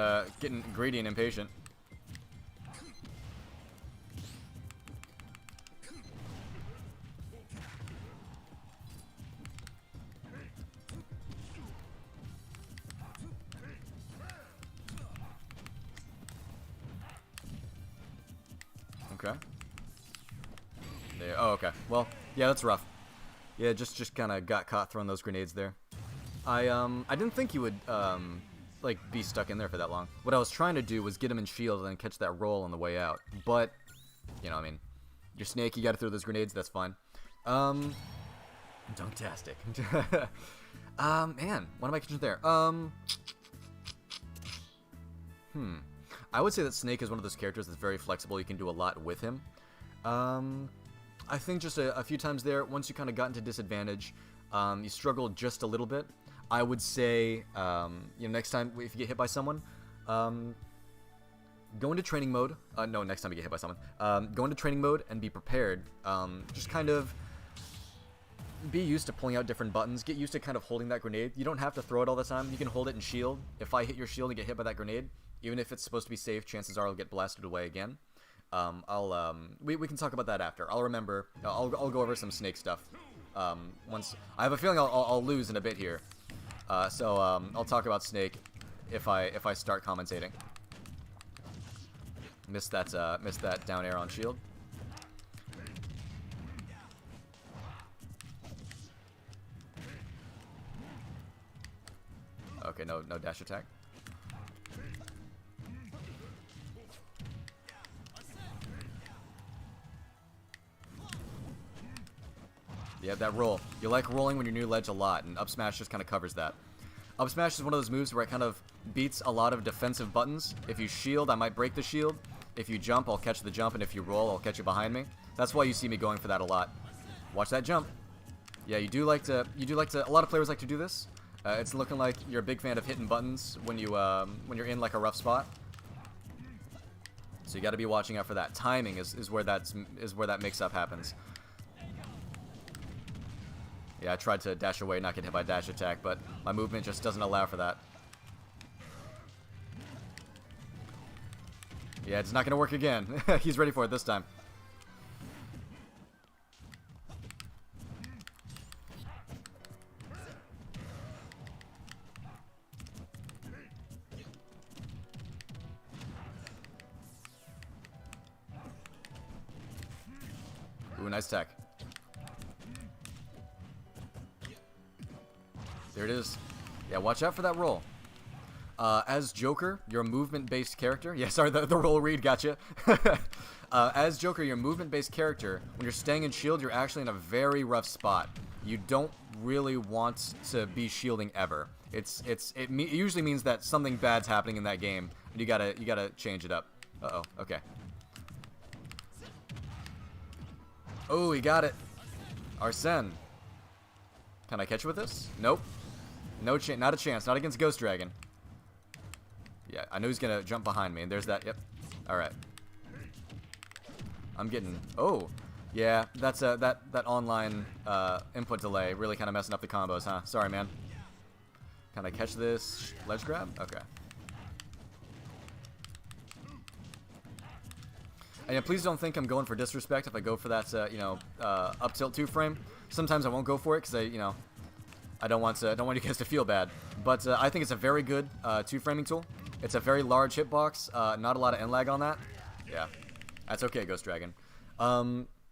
greedy and impatient. Okay. There. Oh, okay. Well, yeah, that's rough. Yeah, just kind of got caught throwing those grenades there. I didn't think he would like be stuck in there for that long. What I was trying to do was get him in shield and then catch that roll on the way out. But, you know, I mean, you're Snake, you gotta throw those grenades, that's fine. Dunktastic. Man, what am I catching there? I would say that Snake is one of those characters that's very flexible. You can do a lot with him. I think just a few times there, once you kind of got into disadvantage, you struggled just a little bit. I would say, you know, next time if you get hit by someone, go into training mode. No, next time you get hit by someone, go into training mode and be prepared. Just kind of be used to pulling out different buttons. Get used to kind of holding that grenade. You don't have to throw it all the time. You can hold it in shield. If I hit your shield and get hit by that grenade, even if it's supposed to be safe, chances are I'll get blasted away again. We can talk about that after. I'll remember. I'll go over some Snake stuff. Once I have a feeling I'll lose in a bit here. So I'll talk about Snake if I start commentating. Missed that down air on shield. Okay, no dash attack. Yeah, that roll. You like rolling when you're near ledge a lot, and up smash just kind of covers that. Up smash is one of those moves where it kind of beats a lot of defensive buttons. If you shield, I might break the shield. If you jump, I'll catch the jump, and if you roll, I'll catch you behind me. That's why you see me going for that a lot. Watch that jump. Yeah, you do like to. A lot of players like to do this. It's looking like you're a big fan of hitting buttons when you're in like a rough spot. So you got to be watching out for that. Timing is where that mix-up happens. Yeah, I tried to dash away, not get hit by dash attack, but my movement just doesn't allow for that. Yeah, it's not going to work again. He's ready for it this time. Ooh, nice tech. There it is. Yeah, watch out for that roll. As Joker, you're a movement-based character. Yeah, sorry, the roll read gotcha. As Joker, you're a movement-based character. When you're staying in shield, you're actually in a very rough spot. You don't really want to be shielding ever. It usually means that something bad's happening in that game, and you gotta change it up. Uh-oh, okay. Oh, he got it. Arsene. Can I catch you with this? Nope. No chance. Not a chance. Not against Ghost Dragon. Yeah, I know he's gonna jump behind me, and there's that. Yep. All right. I'm getting. Oh, yeah. That's that online input delay really kind of messing up the combos, huh? Sorry, man. Can I catch this ledge grab? Okay. And yeah, please don't think I'm going for disrespect if I go for that, you know, up tilt 2-frame. Sometimes I won't go for it because I don't want you guys to feel bad. But I think it's a very good 2-framing tool. It's a very large hitbox. Not a lot of end lag on that. Yeah, that's okay, Ghost Dragon.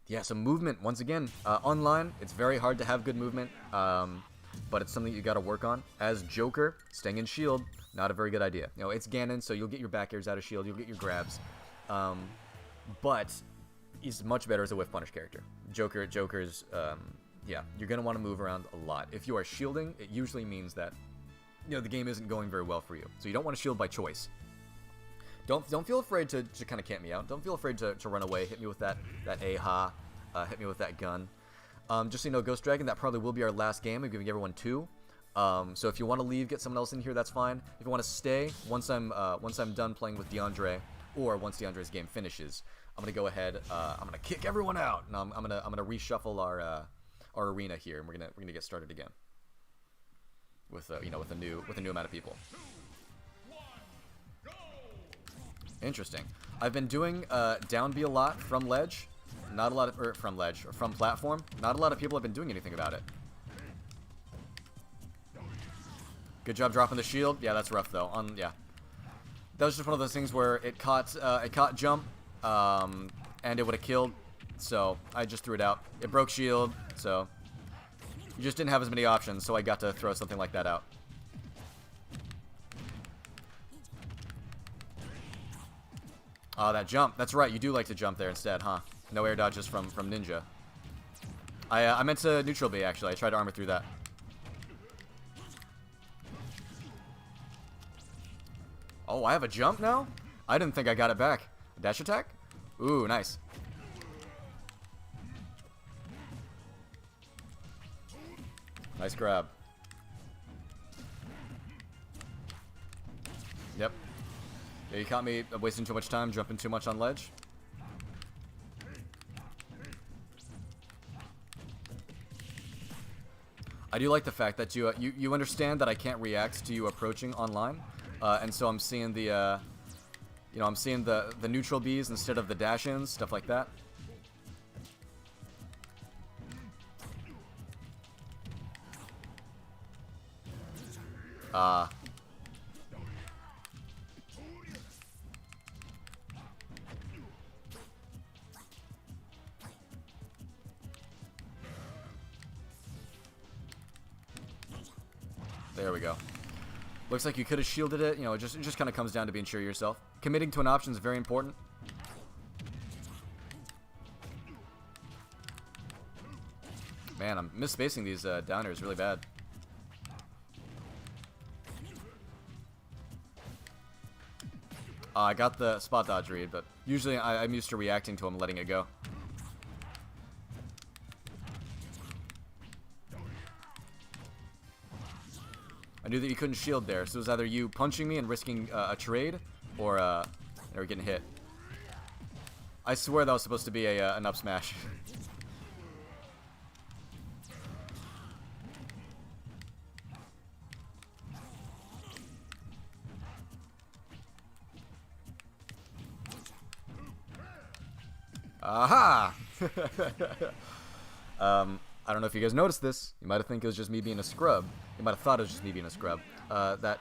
Yeah, so movement once again online. It's very hard to have good movement, but it's something you got to work on. As Joker, staying in shield, not a very good idea. You know, it's Ganon, so you'll get your back airs out of shield. You'll get your grabs. But he's much better as a whiff punish character. Joker's, yeah, you're going to want to move around a lot. If you are shielding, it usually means that, you know, the game isn't going very well for you. So you don't want to shield by choice. Don't feel afraid to kind of camp me out. Don't feel afraid to run away. Hit me with that AHA. Hit me with that gun. Just so you know, Ghost Dragon, that probably will be our last game. I'm giving everyone 2. So if you want to leave, get someone else in here, that's fine. If you want to stay, once I'm done playing with DeAndre, or once DeAndre's game finishes, I'm gonna go ahead. I'm gonna kick everyone out, and I'm gonna reshuffle our arena here, and we're gonna get started again with you know, with a new amount of people. Interesting. I've been doing down B a lot from ledge, not a lot of from platform. Not a lot of people have been doing anything about it. Good job dropping the shield. Yeah, that's rough though. Yeah. That was just one of those things where it caught jump, and it would have killed, so I just threw it out. It broke shield, so you just didn't have as many options, so I got to throw something like that out. Oh, that jump. That's right, you do like to jump there instead, huh? No air dodges from Ninja. I meant to neutral B, actually. I tried to armor through that. Oh, I have a jump now? I didn't think I got it back. Dash attack? Ooh, nice. Nice grab. Yep. Yeah, you caught me wasting too much time, jumping too much on ledge. I do like the fact that you understand that I can't react to you approaching online. And so I'm seeing the, you know, I'm seeing the neutral Bs instead of the dash-ins, stuff like that. There we go. Looks like you could have shielded it. You know, it just kind of comes down to being sure of yourself. Committing to an option is very important. Man, I'm misspacing these downers really bad. I got the spot dodge read, but usually I'm used to reacting to him, letting it go. I knew that you couldn't shield there, so it was either you punching me and risking a trade, or getting hit. I swear that was supposed to be an up smash. Aha! I don't know if you guys noticed this. You might have think it was just me being a scrub. You might have thought it was just me being a scrub. That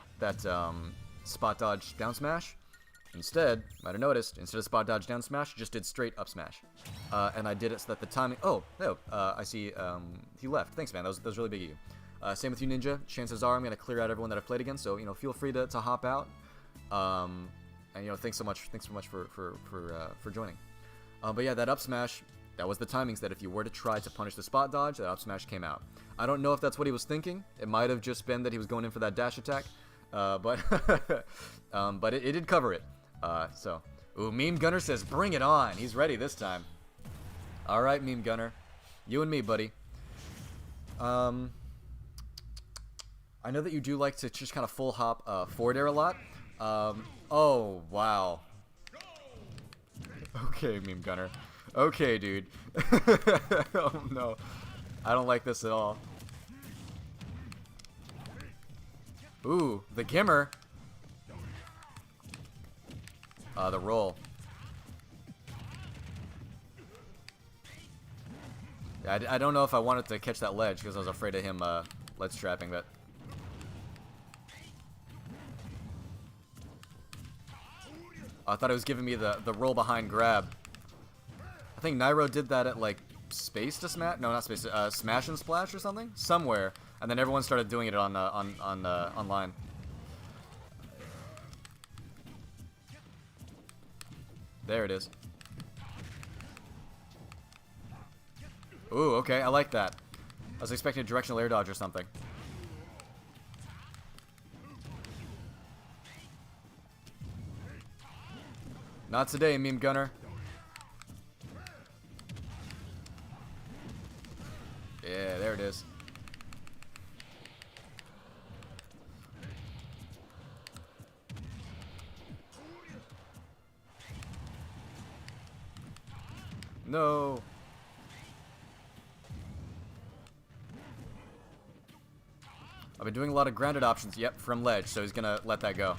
spot dodge down smash. Instead, you might have noticed, instead of spot dodge down smash, just did straight up smash. And I did it so that the timing. Oh, no. I see. He left. Thanks, man. That was really big of you. Same with you, Ninja. Chances are I'm gonna clear out everyone that I've played against. So feel free to hop out. And thanks so much for joining. But yeah, that up smash. That was the timings that if you were to try to punish the spot dodge, that up smash came out. I don't know if that's what he was thinking. It might have just been that he was going in for that dash attack. But it did cover it. Ooh, Meme Gunner says, bring it on. He's ready this time. All right, Meme Gunner. You and me, buddy. I know that you do like to just kind of full hop forward air a lot. Oh, wow. Okay, Meme Gunner. Okay, dude. Oh, no. I don't like this at all. Ooh, the Gimmer. The roll. Yeah, I don't know if I wanted to catch that ledge because I was afraid of him ledge trapping, but... I thought it was giving me the roll behind grab. I think Nairo did that at, like, Space to Smash? No, not Space. Smash and Splash or something? Somewhere. And then everyone started doing it on online. There it is. Ooh, okay, I like that. I was expecting a directional air dodge or something. Not today, Meme Gunner. Yeah, there it is. No. I've been doing a lot of grounded options, yep, from ledge, so he's gonna let that go.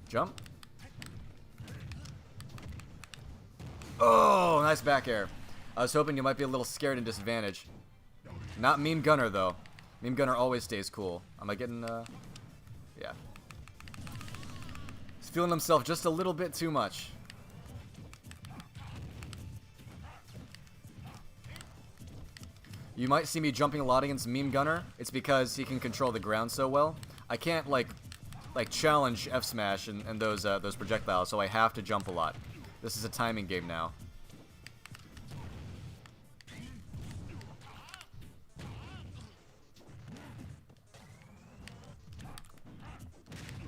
Jump. Oh, nice back air. I was hoping you might be a little scared and disadvantaged. Not Meme Gunner, though. Meme Gunner always stays cool. Am I getting, yeah. He's feeling himself just a little bit too much. You might see me jumping a lot against Meme Gunner. It's because he can control the ground so well. I can't, like challenge F Smash and those projectiles, so I have to jump a lot. This is a timing game now.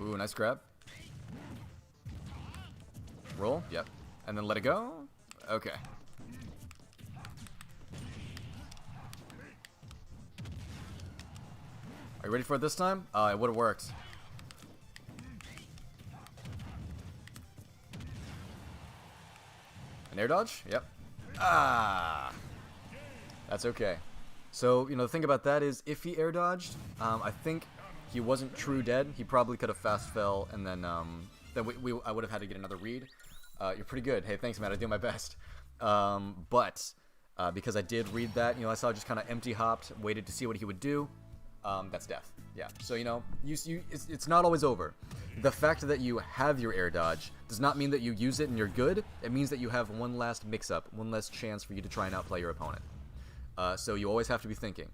Ooh, nice grab. Roll, yep. And then let it go. Okay. Are you ready for it this time? It would have worked. An air dodge? Yep. Ah! That's okay. So, you know, the thing about that is, if he air dodged, I think he wasn't true dead. He probably could have fast fell, and then I would have had to get another read. You're pretty good. Hey, thanks, man. I do my best. But because I did read that, you know, I saw just kind of empty hopped, waited to see what he would do. That's death. Yeah. So, you know, it's not always over. The fact that you have your air dodge does not mean that you use it and you're good. It means that you have one last mix-up, one last chance for you to try and outplay your opponent. So you always have to be thinking.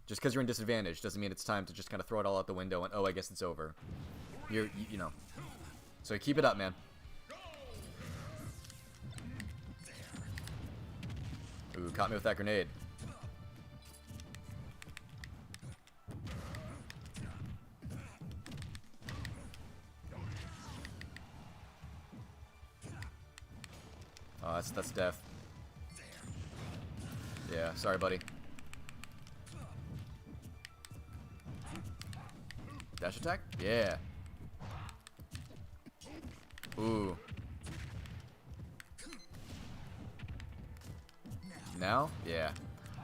Just because you're in disadvantage doesn't mean it's time to just kind of throw it all out the window and, oh, I guess it's over. You know. So keep it up, man. Ooh, caught me with that grenade. Oh, that's death. Yeah, sorry, buddy. Dash attack? Yeah. Ooh. Now? Yeah.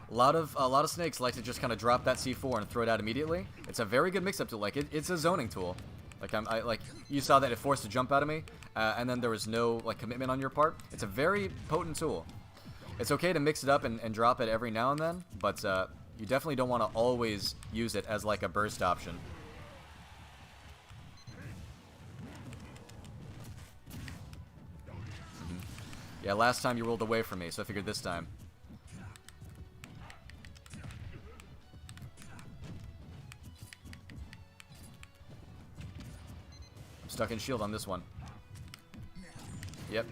A lot of snakes like to just kind of drop that C4 and throw it out immediately. It's a very good mix-up tool. Like it's a zoning tool. Like you saw that it forced a jump out of me, and then there was no like commitment on your part. It's a very potent tool. It's okay to mix it up and drop it every now and then, but you definitely don't want to always use it as like a burst option. Yeah, last time you rolled away from me, so I figured this time. I'm stuck in shield on this one. Yep.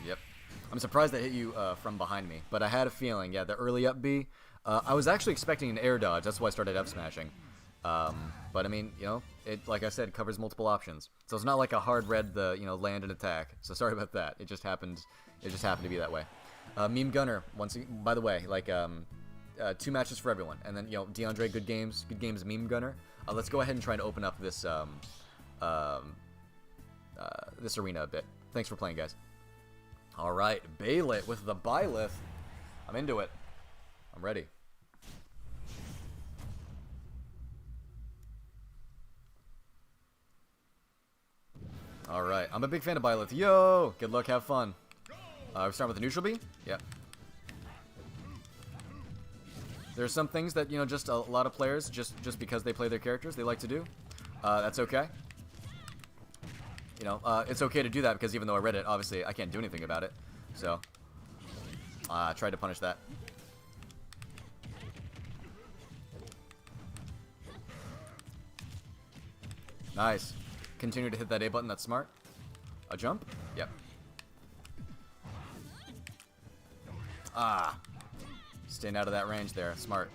Yep. I'm surprised that hit you from behind me, but I had a feeling, yeah, the early up B. I was actually expecting an air dodge, that's why I started F smashing. But I mean, you know, it, like I said, covers multiple options. So it's not like a hard red, land and attack. So sorry about that. It just happened to be that way. Meme Gunner, by the way, like 2 matches for everyone, and then DeAndre, good games, Meme Gunner. Let's go ahead and try and open up this this arena a bit. Thanks for playing, guys. All right, Baylit with the Byleth. I'm into it. I'm ready. All right, I'm a big fan of Byleth. Yo, good luck, have fun. We're starting with the neutral B. Yep. There's some things that just a lot of players just because they play their characters they like to do. That's okay. It's okay to do that because even though I read it, obviously I can't do anything about it. So, I tried to punish that. Nice. Continue to hit that A button. That's smart. A jump? Yep. Staying out of that range there. Smart.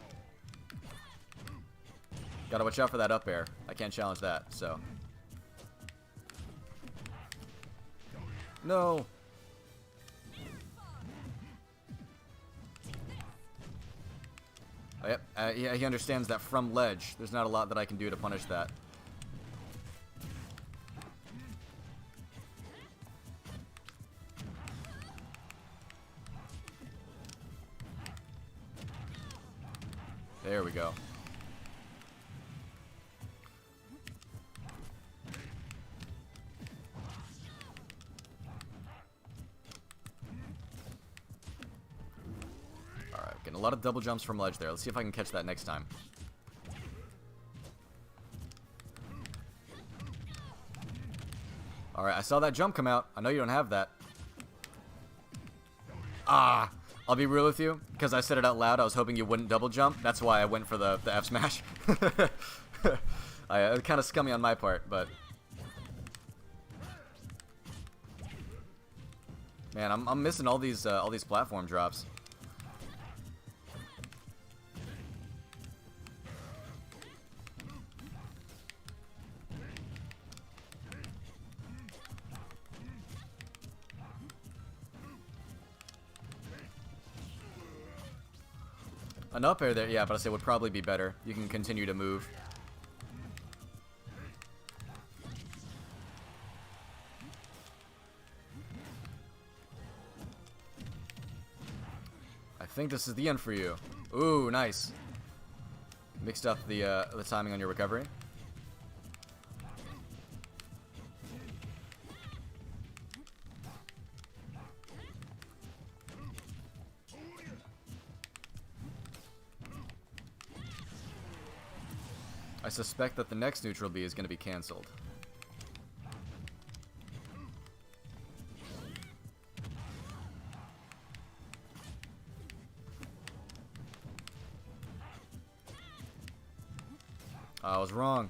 Gotta watch out for that up air. I can't challenge that, so. No! Oh, yep. Yeah, he understands that from ledge. There's not a lot that I can do to punish that. There we go. Alright, getting a lot of double jumps from ledge there. Let's see if I can catch that next time. Alright, I saw that jump come out. I know you don't have that. I'll be real with you, because I said it out loud, I was hoping you wouldn't double jump. That's why I went for the F smash. It's kind of scummy on my part, but... Man, I'm missing all these platform drops. An up air there, yeah, but I say would probably be better. You can continue to move. I think this is the end for you. Ooh, nice. Mixed up the timing on your recovery. I suspect that the next neutral B is going to be cancelled. I was wrong.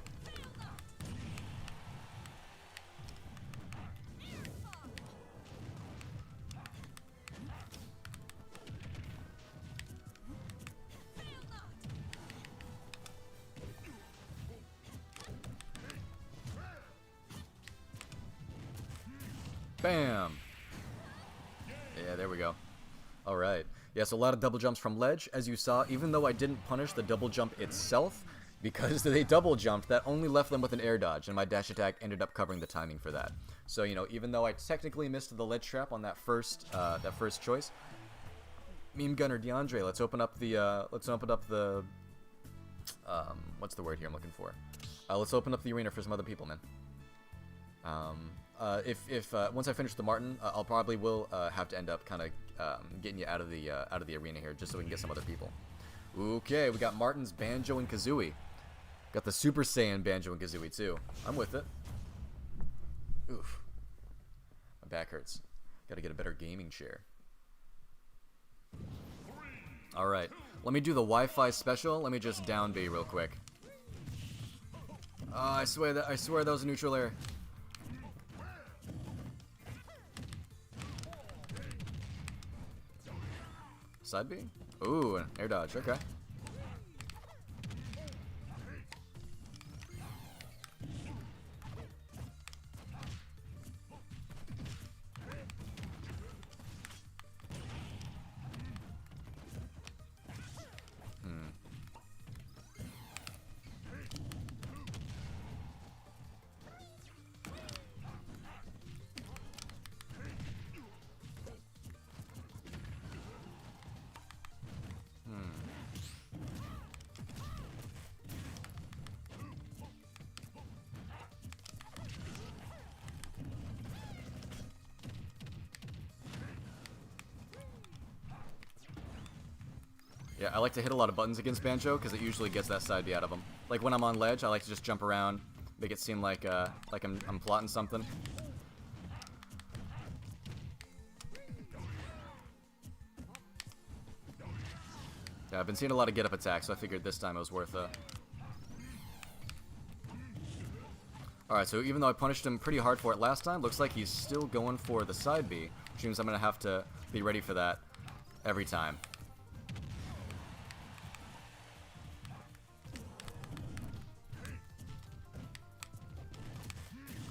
Bam! Yeah, there we go. Alright. Yes, a lot of double jumps from ledge. As you saw, even though I didn't punish the double jump itself, because they double jumped, that only left them with an air dodge, and my dash attack ended up covering the timing for that. So, even though I technically missed the ledge trap on that first choice, Meme Gunner DeAndre, let's open up the, what's the word here I'm looking for? Let's open up the arena for some other people, man. Once I finish the Martin, I'll probably will have to end up kind of getting you out of the arena here, just so we can get some other people. Okay, we got Martin's Banjo and Kazooie. Got the Super Saiyan Banjo and Kazooie too. I'm with it. Oof, my back hurts. Got to get a better gaming chair. All right, let me do the Wi-Fi special. Let me just down B real quick. I swear that was a neutral air. Side B? Ooh, an air dodge, okay. Yeah, I like to hit a lot of buttons against Banjo because it usually gets that side B out of him. Like when I'm on ledge, I like to just jump around, make it seem like I'm plotting something. Yeah, I've been seeing a lot of get up attacks, so I figured this time it was worth it. Alright, so even though I punished him pretty hard for it last time, looks like he's still going for the side B, which means I'm going to have to be ready for that every time.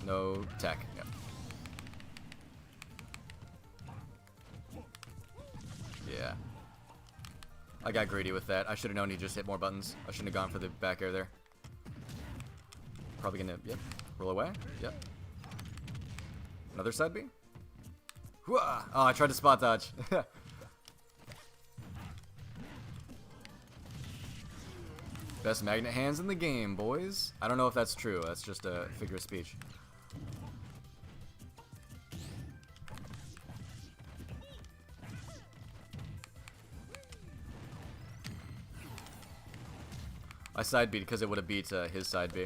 No tech. Yep. Yeah. I got greedy with that. I should have known he just hit more buttons. I shouldn't have gone for the back air there. Probably gonna, yep, roll away. Yep. Another side B. Hooah! Oh, I tried to spot dodge. Best magnet hands in the game, boys. I don't know if that's true. That's just a figure of speech. I side beat because it would have beat his side B.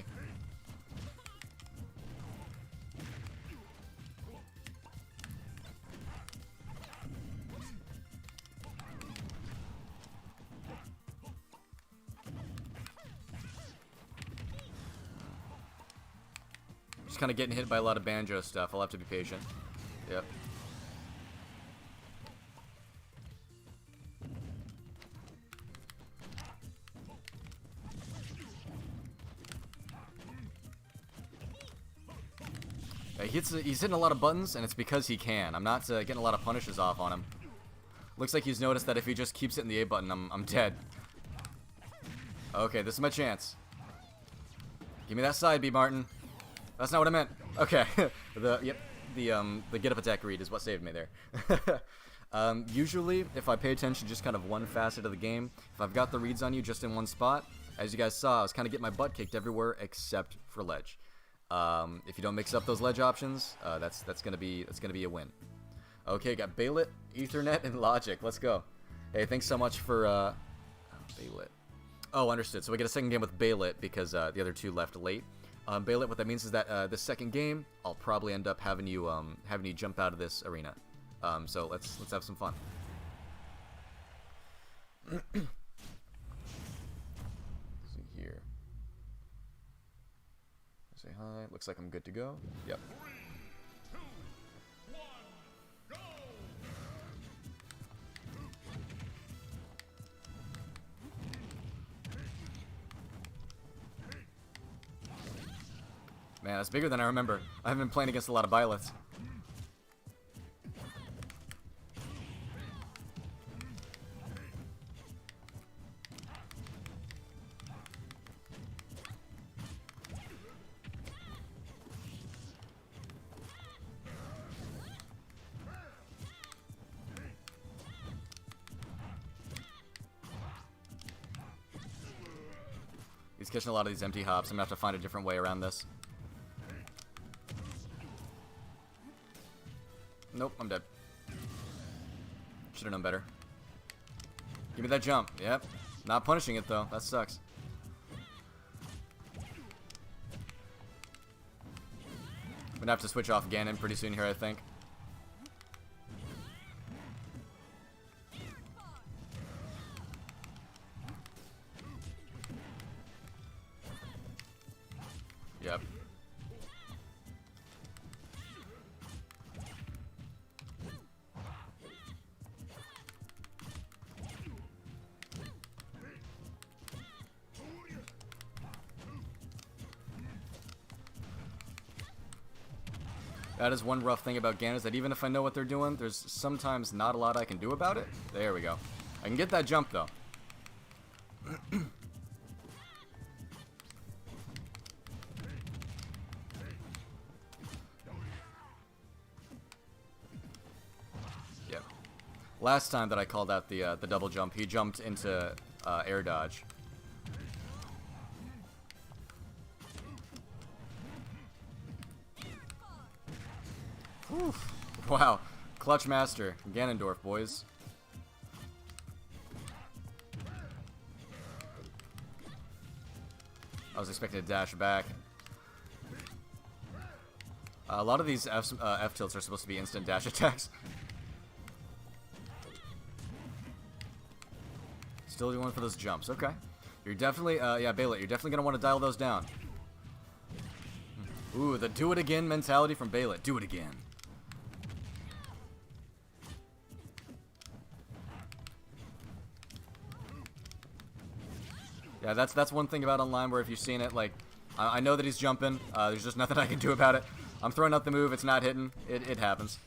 Just kind of getting hit by a lot of Banjo stuff. I'll have to be patient. Yep. He's hitting a lot of buttons, and it's because he can. I'm not getting a lot of punishes off on him. Looks like he's noticed that if he just keeps hitting the A button, I'm dead. Okay, this is my chance. Give me that side B, Martin. That's not what I meant. Okay. the get up attack read is what saved me there. Usually, if I pay attention to just kind of one facet of the game, if I've got the reads on you just in one spot, as you guys saw, I was kind of getting my butt kicked everywhere except for ledge. If you don't mix up those ledge options, that's gonna be a win. Okay, got Bailit, Ethernet, and Logic. Let's go. Hey, thanks so much for Bailit. Oh, understood. So we get a second game with Bailit because the other two left late. Bailit, what that means is that the second game, I'll probably end up having you jump out of this arena. So let's have some fun. Say hi. Looks like I'm good to go. Yep. 3, 2, 1, go! Man, that's bigger than I remember. I haven't been playing against a lot of Byleths. He's catching a lot of these empty hops. I'm gonna have to find a different way around this. Nope, I'm dead. Should've known better. Give me that jump. Yep. Not punishing it though. That sucks. I'm gonna have to switch off Ganon pretty soon here, I think. Yep. That is one rough thing about Ganon, is that even if I know what they're doing, there's sometimes not a lot I can do about it. There we go. I can get that jump though. Yep. Last time that I called out the double jump, he jumped into air dodge. Oof. Wow. Clutch master. Ganondorf, boys. I was expecting to dash back. A lot of these F tilts are supposed to be instant dash attacks. Still going for those jumps. Okay. You're definitely, yeah, Bailet, you're definitely going to want to dial those down. Ooh, the do it again mentality from Bailet. Do it again. Yeah, that's one thing about online where if you've seen it, like, I know that he's jumping. There's just nothing I can do about it. I'm throwing out the move. It's not hitting. It happens.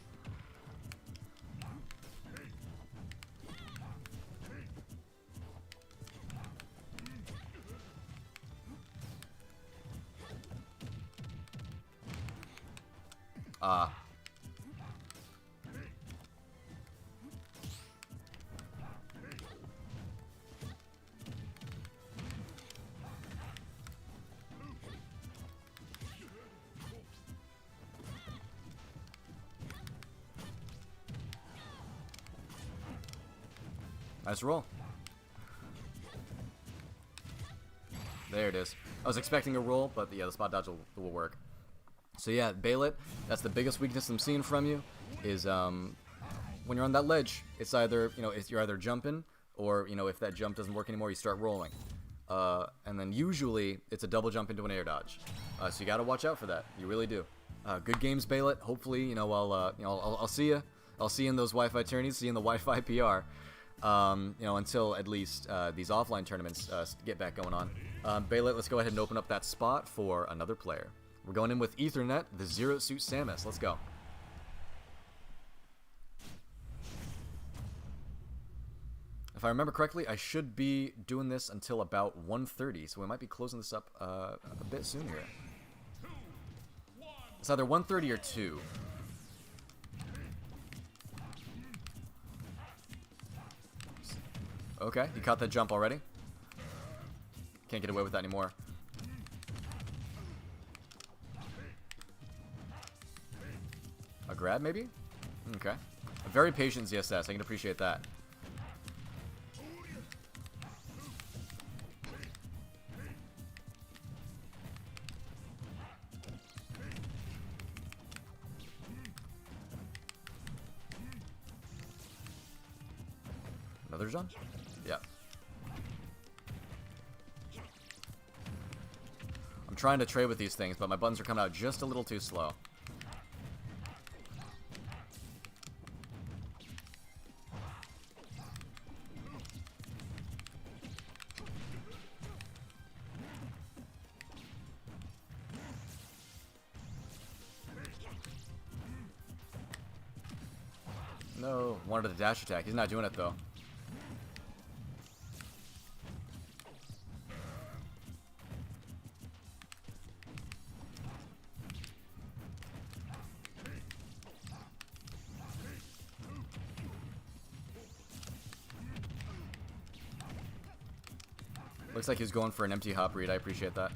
Nice roll. There it is. I was expecting a roll, but yeah, the spot dodge will work. So yeah, Bailet, that's the biggest weakness I'm seeing from you, is when you're on that ledge, it's either, you know, you're either jumping, or, you know, if that jump doesn't work anymore, you start rolling. And then usually, it's a double jump into an air dodge. So you gotta watch out for that. You really do. Good games, Bailet. Hopefully, you know, I'll see you. I'll see you in those Wi-Fi tourneys, see you in the Wi-Fi PR. You know, until at least these offline tournaments get back going on. Bailet, let's go ahead and open up that spot for another player. We're going in with Ethernet, the Zero Suit Samus. Let's go. If I remember correctly, I should be doing this until about 1:30, so we might be closing this up a bit soon here. It's either 1:30 or 2. Okay, he caught that jump already. Can't get away with that anymore. A grab, maybe? Okay. A very patient ZSS. I can appreciate that. Another jump? Yeah. I'm trying to trade with these things, but my buttons are coming out just a little too slow. No, wanted a dash attack. He's not doing it though. Looks like he was going for an empty hop read. I appreciate that.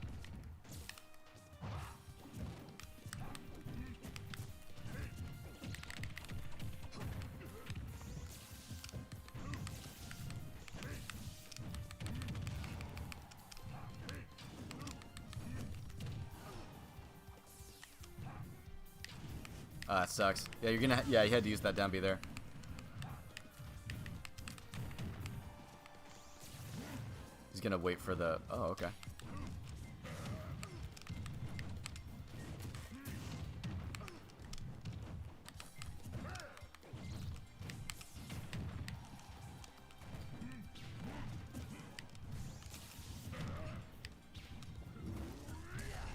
Ah, it sucks. Yeah, you're gonna. Yeah, you had to use that down B there. He's gonna wait for the. Oh, okay.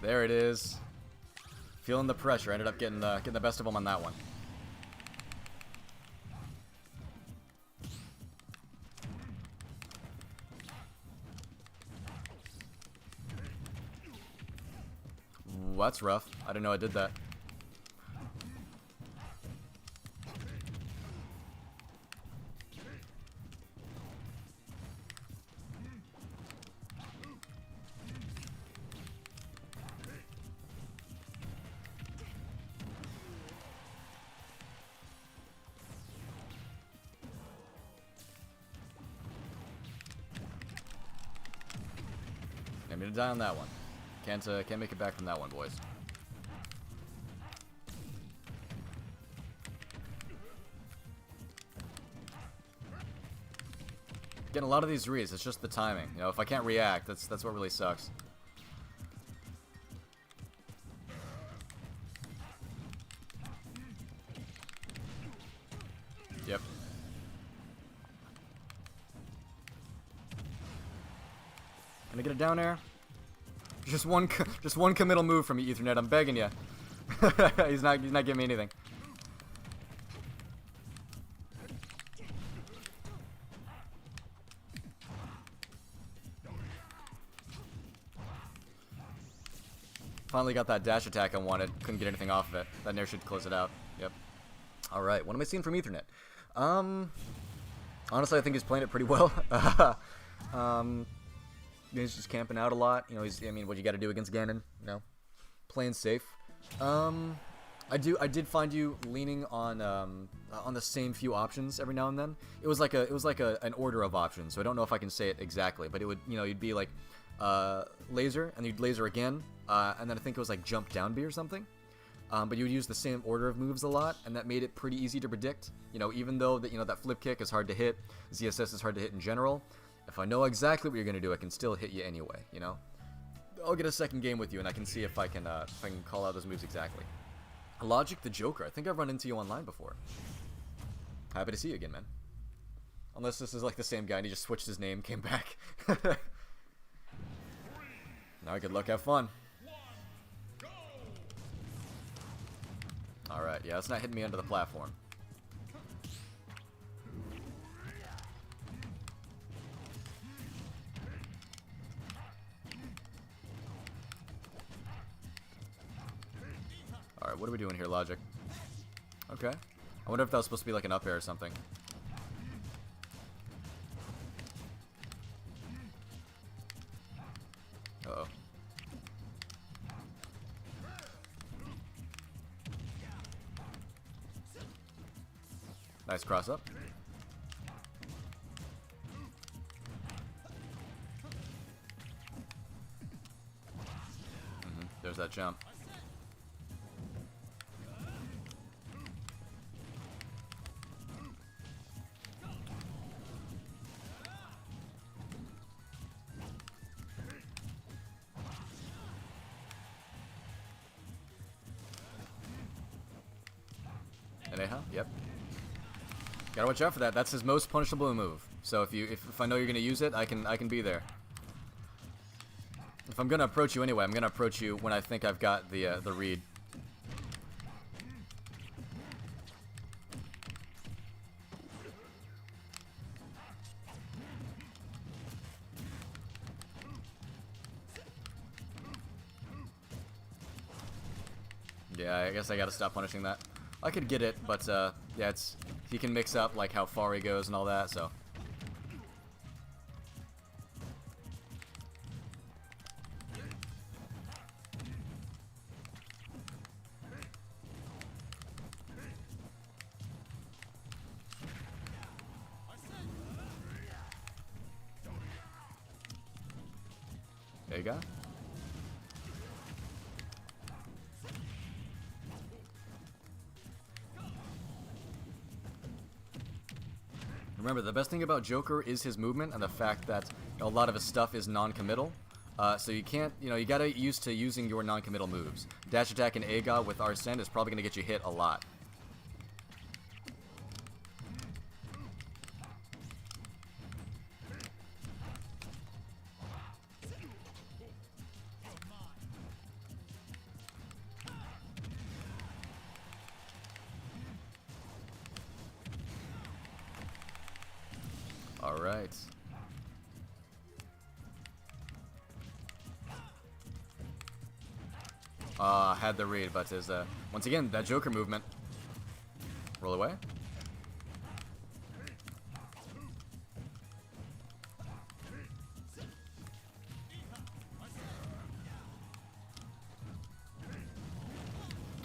There it is. Feeling the pressure. Ended up getting the best of him on that one. Ooh, that's rough. I didn't know I did that. I'm gonna die on that one. Can't make it back from that one, boys. Getting a lot of these reads, it's just the timing. You know, if I can't react, that's what really sucks. Yep. Can I get it down there? Just one committal move from you, Ethernet. I'm begging you. he's not giving me anything. Finally got that dash attack I wanted. Couldn't get anything off of it. That nair should close it out. Yep. All right. What am I seeing from Ethernet? Honestly, I think he's playing it pretty well. He's just camping out a lot. You know, I mean, what you got to do against Ganon? You know, playing safe. I did find you leaning on the same few options every now and then. It was like an order of options. So I don't know if I can say it exactly, but it would, you know, you'd be like laser, and you'd laser again, and then I think it was like jump down B or something. But you would use the same order of moves a lot, and that made it pretty easy to predict. You know, even though that flip kick is hard to hit, ZSS is hard to hit in general. If I know exactly what you're gonna do, I can still hit you anyway. You know, I'll get a second game with you, and I can see if I can call out those moves exactly. Logic the Joker. I think I've run into you online before. Happy to see you again, man. Unless this is like the same guy and he just switched his name, came back. Alright, good luck, have fun. Alright, yeah, it's not hitting me under the platform. Alright, what are we doing here, Logic? Okay. I wonder if that was supposed to be like an up air or something. Uh-oh. Nice cross up. There's that jump. Anyhow, yep. Gotta watch out for that. That's his most punishable move. So if I know you're gonna use it, I can be there. If I'm gonna approach you anyway, I'm gonna approach you when I think I've got the read. Yeah, I guess I gotta stop punishing that. I could get it, but yeah, he can mix up like how far he goes and all that, so. There you go. Remember, the best thing about Joker is his movement and the fact that a lot of his stuff is non-committal. So you can't, you gotta get used to using your non-committal moves. Dash attack and AGA with Arsene is probably gonna get you hit a lot. Alright. Had the read, but is once again that Joker movement. Roll away.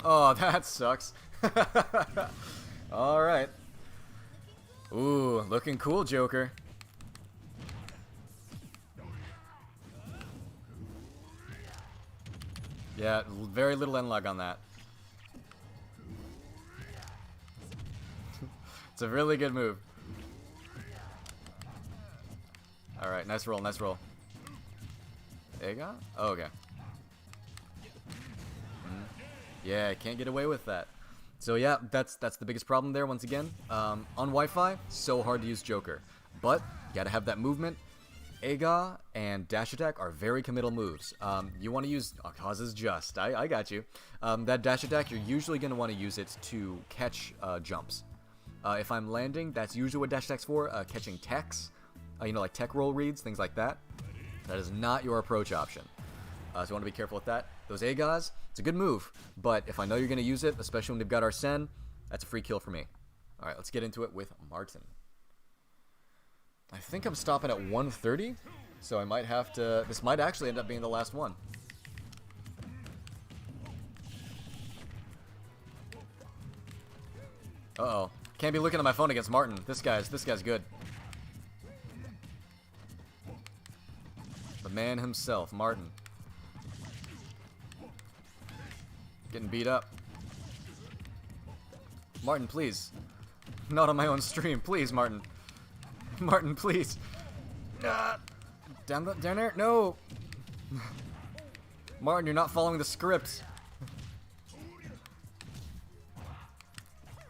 Oh, that sucks. Alright. Ooh, looking cool, Joker. Yeah, very little N-log on that. It's a really good move. Alright, nice roll, nice roll. Ega? Oh, okay. Yeah, can't get away with that. So yeah, that's the biggest problem there once again. On Wi-Fi, so hard to use Joker. But, you gotta have that movement. Ega and dash attack are very committal moves. You want to use causes just. I got you. That dash attack, you're usually going to want to use it to catch jumps. If I'm landing, that's usually what dash attack's for. Catching techs, you know, like tech roll reads, things like that. That is not your approach option. So you want to be careful with that. Those Egas, it's a good move, but if I know you're going to use it, especially when they've got Arsene, that's a free kill for me. All right, let's get into it with Martin. I think I'm stopping at 130, so I might have to... This might actually end up being the last one. Uh-oh. Can't be looking at my phone against Martin. This guy's good. The man himself, Martin. Getting beat up. Martin, please. Not on my own stream. Please, Martin. Martin, please. Down there? No. Martin, you're not following the script.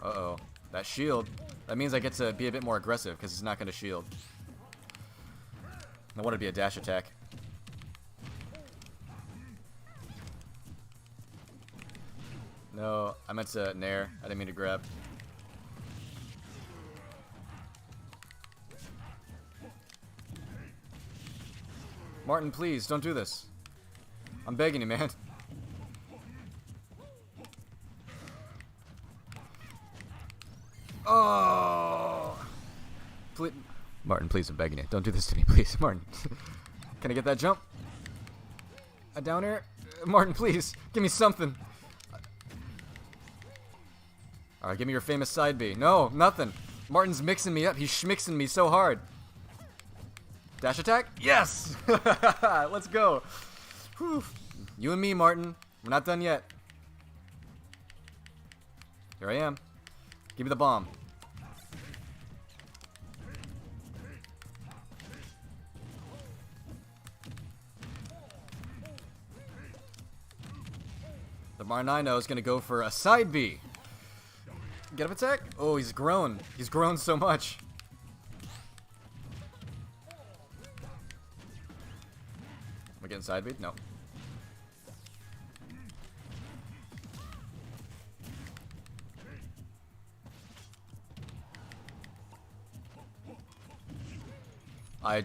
Uh-oh. That shield. That means I get to be a bit more aggressive because it's not going to shield. I want it to be a dash attack. No, I meant to nair. I didn't mean to grab. Martin, please, don't do this. I'm begging you, man. Oh! Please. Martin, please, I'm begging you. Don't do this to me, please. Martin. Can I get that jump? A down air? Martin, please. Give me something. Alright, give me your famous side B. No, nothing. Martin's mixing me up. He's schmixing me so hard. Dash attack? Yes! Let's go. Whew. You and me, Martin. We're not done yet. Here I am. Give me the bomb. The Marnino is going to go for a side B. Get up attack? Oh, he's grown. He's grown so much. Am I getting side B? No. I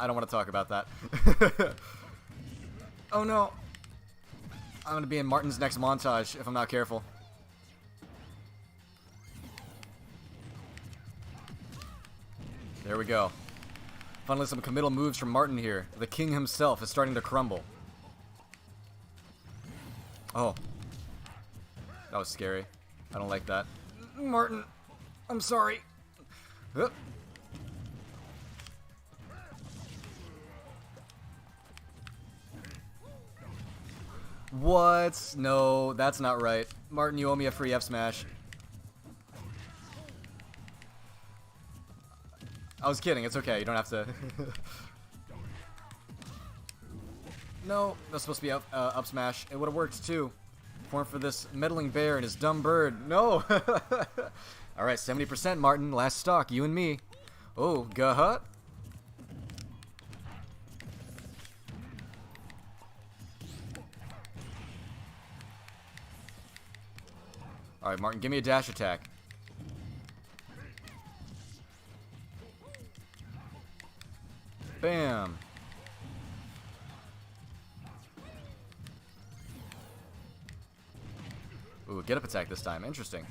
don't want to talk about that. Oh no. I'm going to be in Martin's next montage if I'm not careful. There we go. Finally some committal moves from Martin here. The king himself is starting to crumble. Oh. That was scary. I don't like that. Martin, I'm sorry. What? No, that's not right. Martin, you owe me a free F smash. I was kidding. It's okay. You don't have to. No, that's supposed to be up smash. It would have worked too. If it weren't for this meddling bear and his dumb bird. No. All right, 70%, Martin. Last stock. You and me. Oh, gah. All right, Martin, give me a dash attack. Bam. Ooh, get up attack this time. Interesting.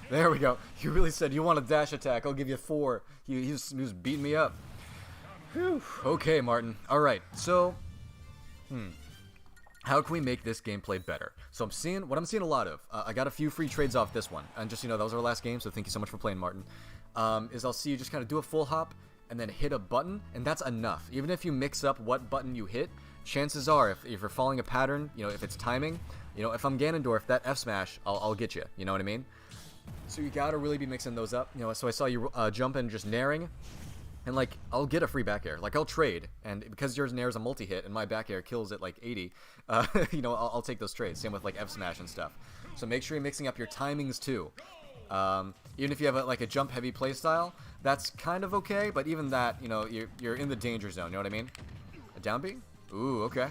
There we go. You really said you want a dash attack. I'll give you 4. He was beating me up. Whew. Okay, Martin. All right. So, how can we make this gameplay better? So what I'm seeing a lot of, I got a few free trades off this one, and just, that was our last game, so thank you so much for playing, Martin, is I'll see you just kind of do a full hop, and then hit a button, and that's enough. Even if you mix up what button you hit, chances are, if you're following a pattern, you know, if it's timing, you know, if I'm Ganondorf, that F smash, I'll get you. You know what I mean? So you gotta really be mixing those up. You know, so I saw you jump in just naring, and like I'll get a free back air. Like I'll trade, and because yours nair's a multi-hit and my back air kills at like 80, you know, I'll take those trades. Same with like F smash and stuff. So make sure you're mixing up your timings too. Even if you have like a jump heavy playstyle, that's kind of okay. But even that, you know, you're in the danger zone. You know what I mean? A down B? Ooh, okay.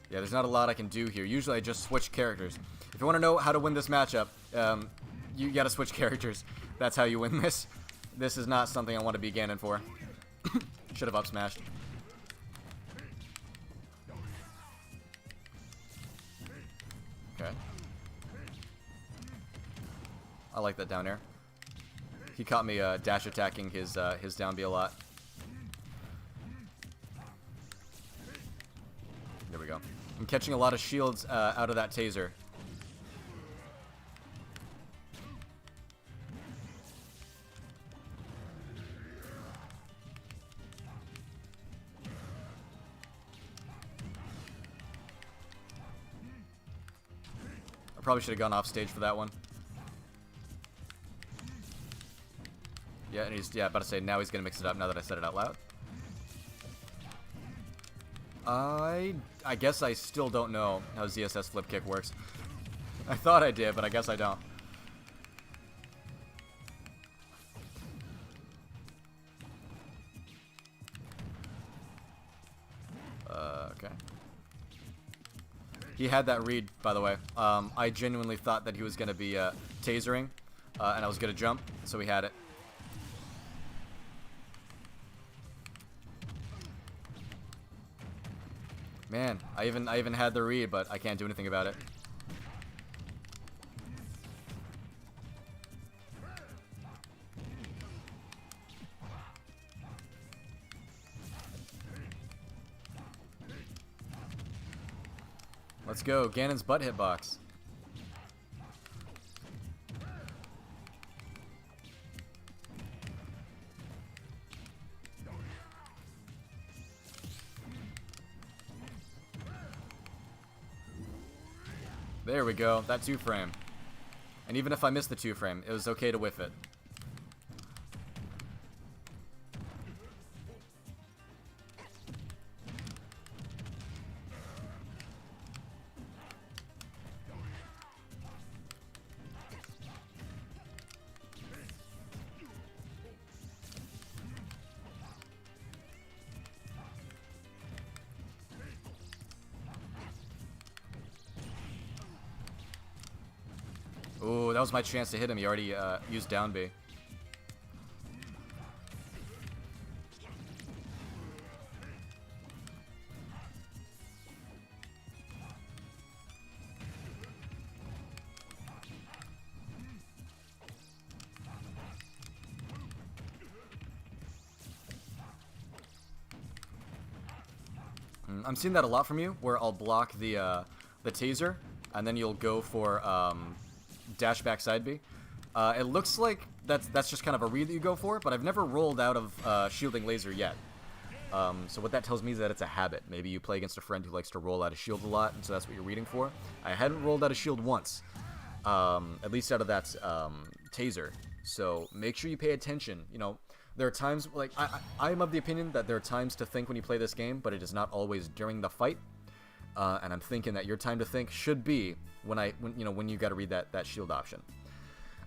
Yeah, there's not a lot I can do here. Usually I just switch characters. If you want to know how to win this matchup, you gotta switch characters. That's how you win this. This is not something I want to be Ganon for. Should have up smashed. Okay. I like that down air. He caught me dash attacking his down B a lot. There we go. I'm catching a lot of shields out of that taser. I probably should have gone off stage for that one. Yeah, and he's about to say now he's gonna mix it up now that I said it out loud. I guess I still don't know how ZSS flip kick works. I thought I did, but I guess I don't. Okay. He had that read, by the way. I genuinely thought that he was going to be tasering, and I was going to jump, so he had it. Man, I even had the read, but I can't do anything about it. Let's go, Ganon's butt hitbox. There we go, that 2-frame. And even if I missed the 2-frame, it was okay to whiff it. Ooh, that was my chance to hit him. He already used down B. I'm seeing that a lot from you, where I'll block the taser, and then you'll go for dash back side B. It looks like that's just kind of a read that you go for, but I've never rolled out of shielding laser yet. So what that tells me is that it's a habit. Maybe you play against a friend who likes to roll out a shield a lot, and so that's what you're reading for. I hadn't rolled out a shield once, at least out of that taser. So make sure you pay attention. You know, there are times, like, I'm of the opinion that there are times to think when you play this game, but it is not always during the fight. And I'm thinking that your time to think should be when you got to read that shield option.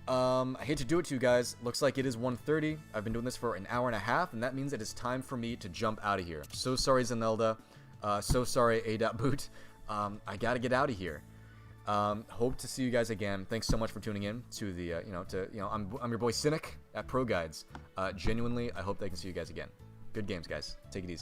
I hate to do it to you guys. Looks like it is 1:30. I've been doing this for an hour and a half, and that means it is time for me to jump out of here. So sorry, Zanelda. So sorry, A.Boot. I gotta get out of here. Hope to see you guys again. Thanks so much for tuning in to the I'm your boy Cynic at ProGuides. Genuinely, I hope that I can see you guys again. Good games, guys. Take it easy.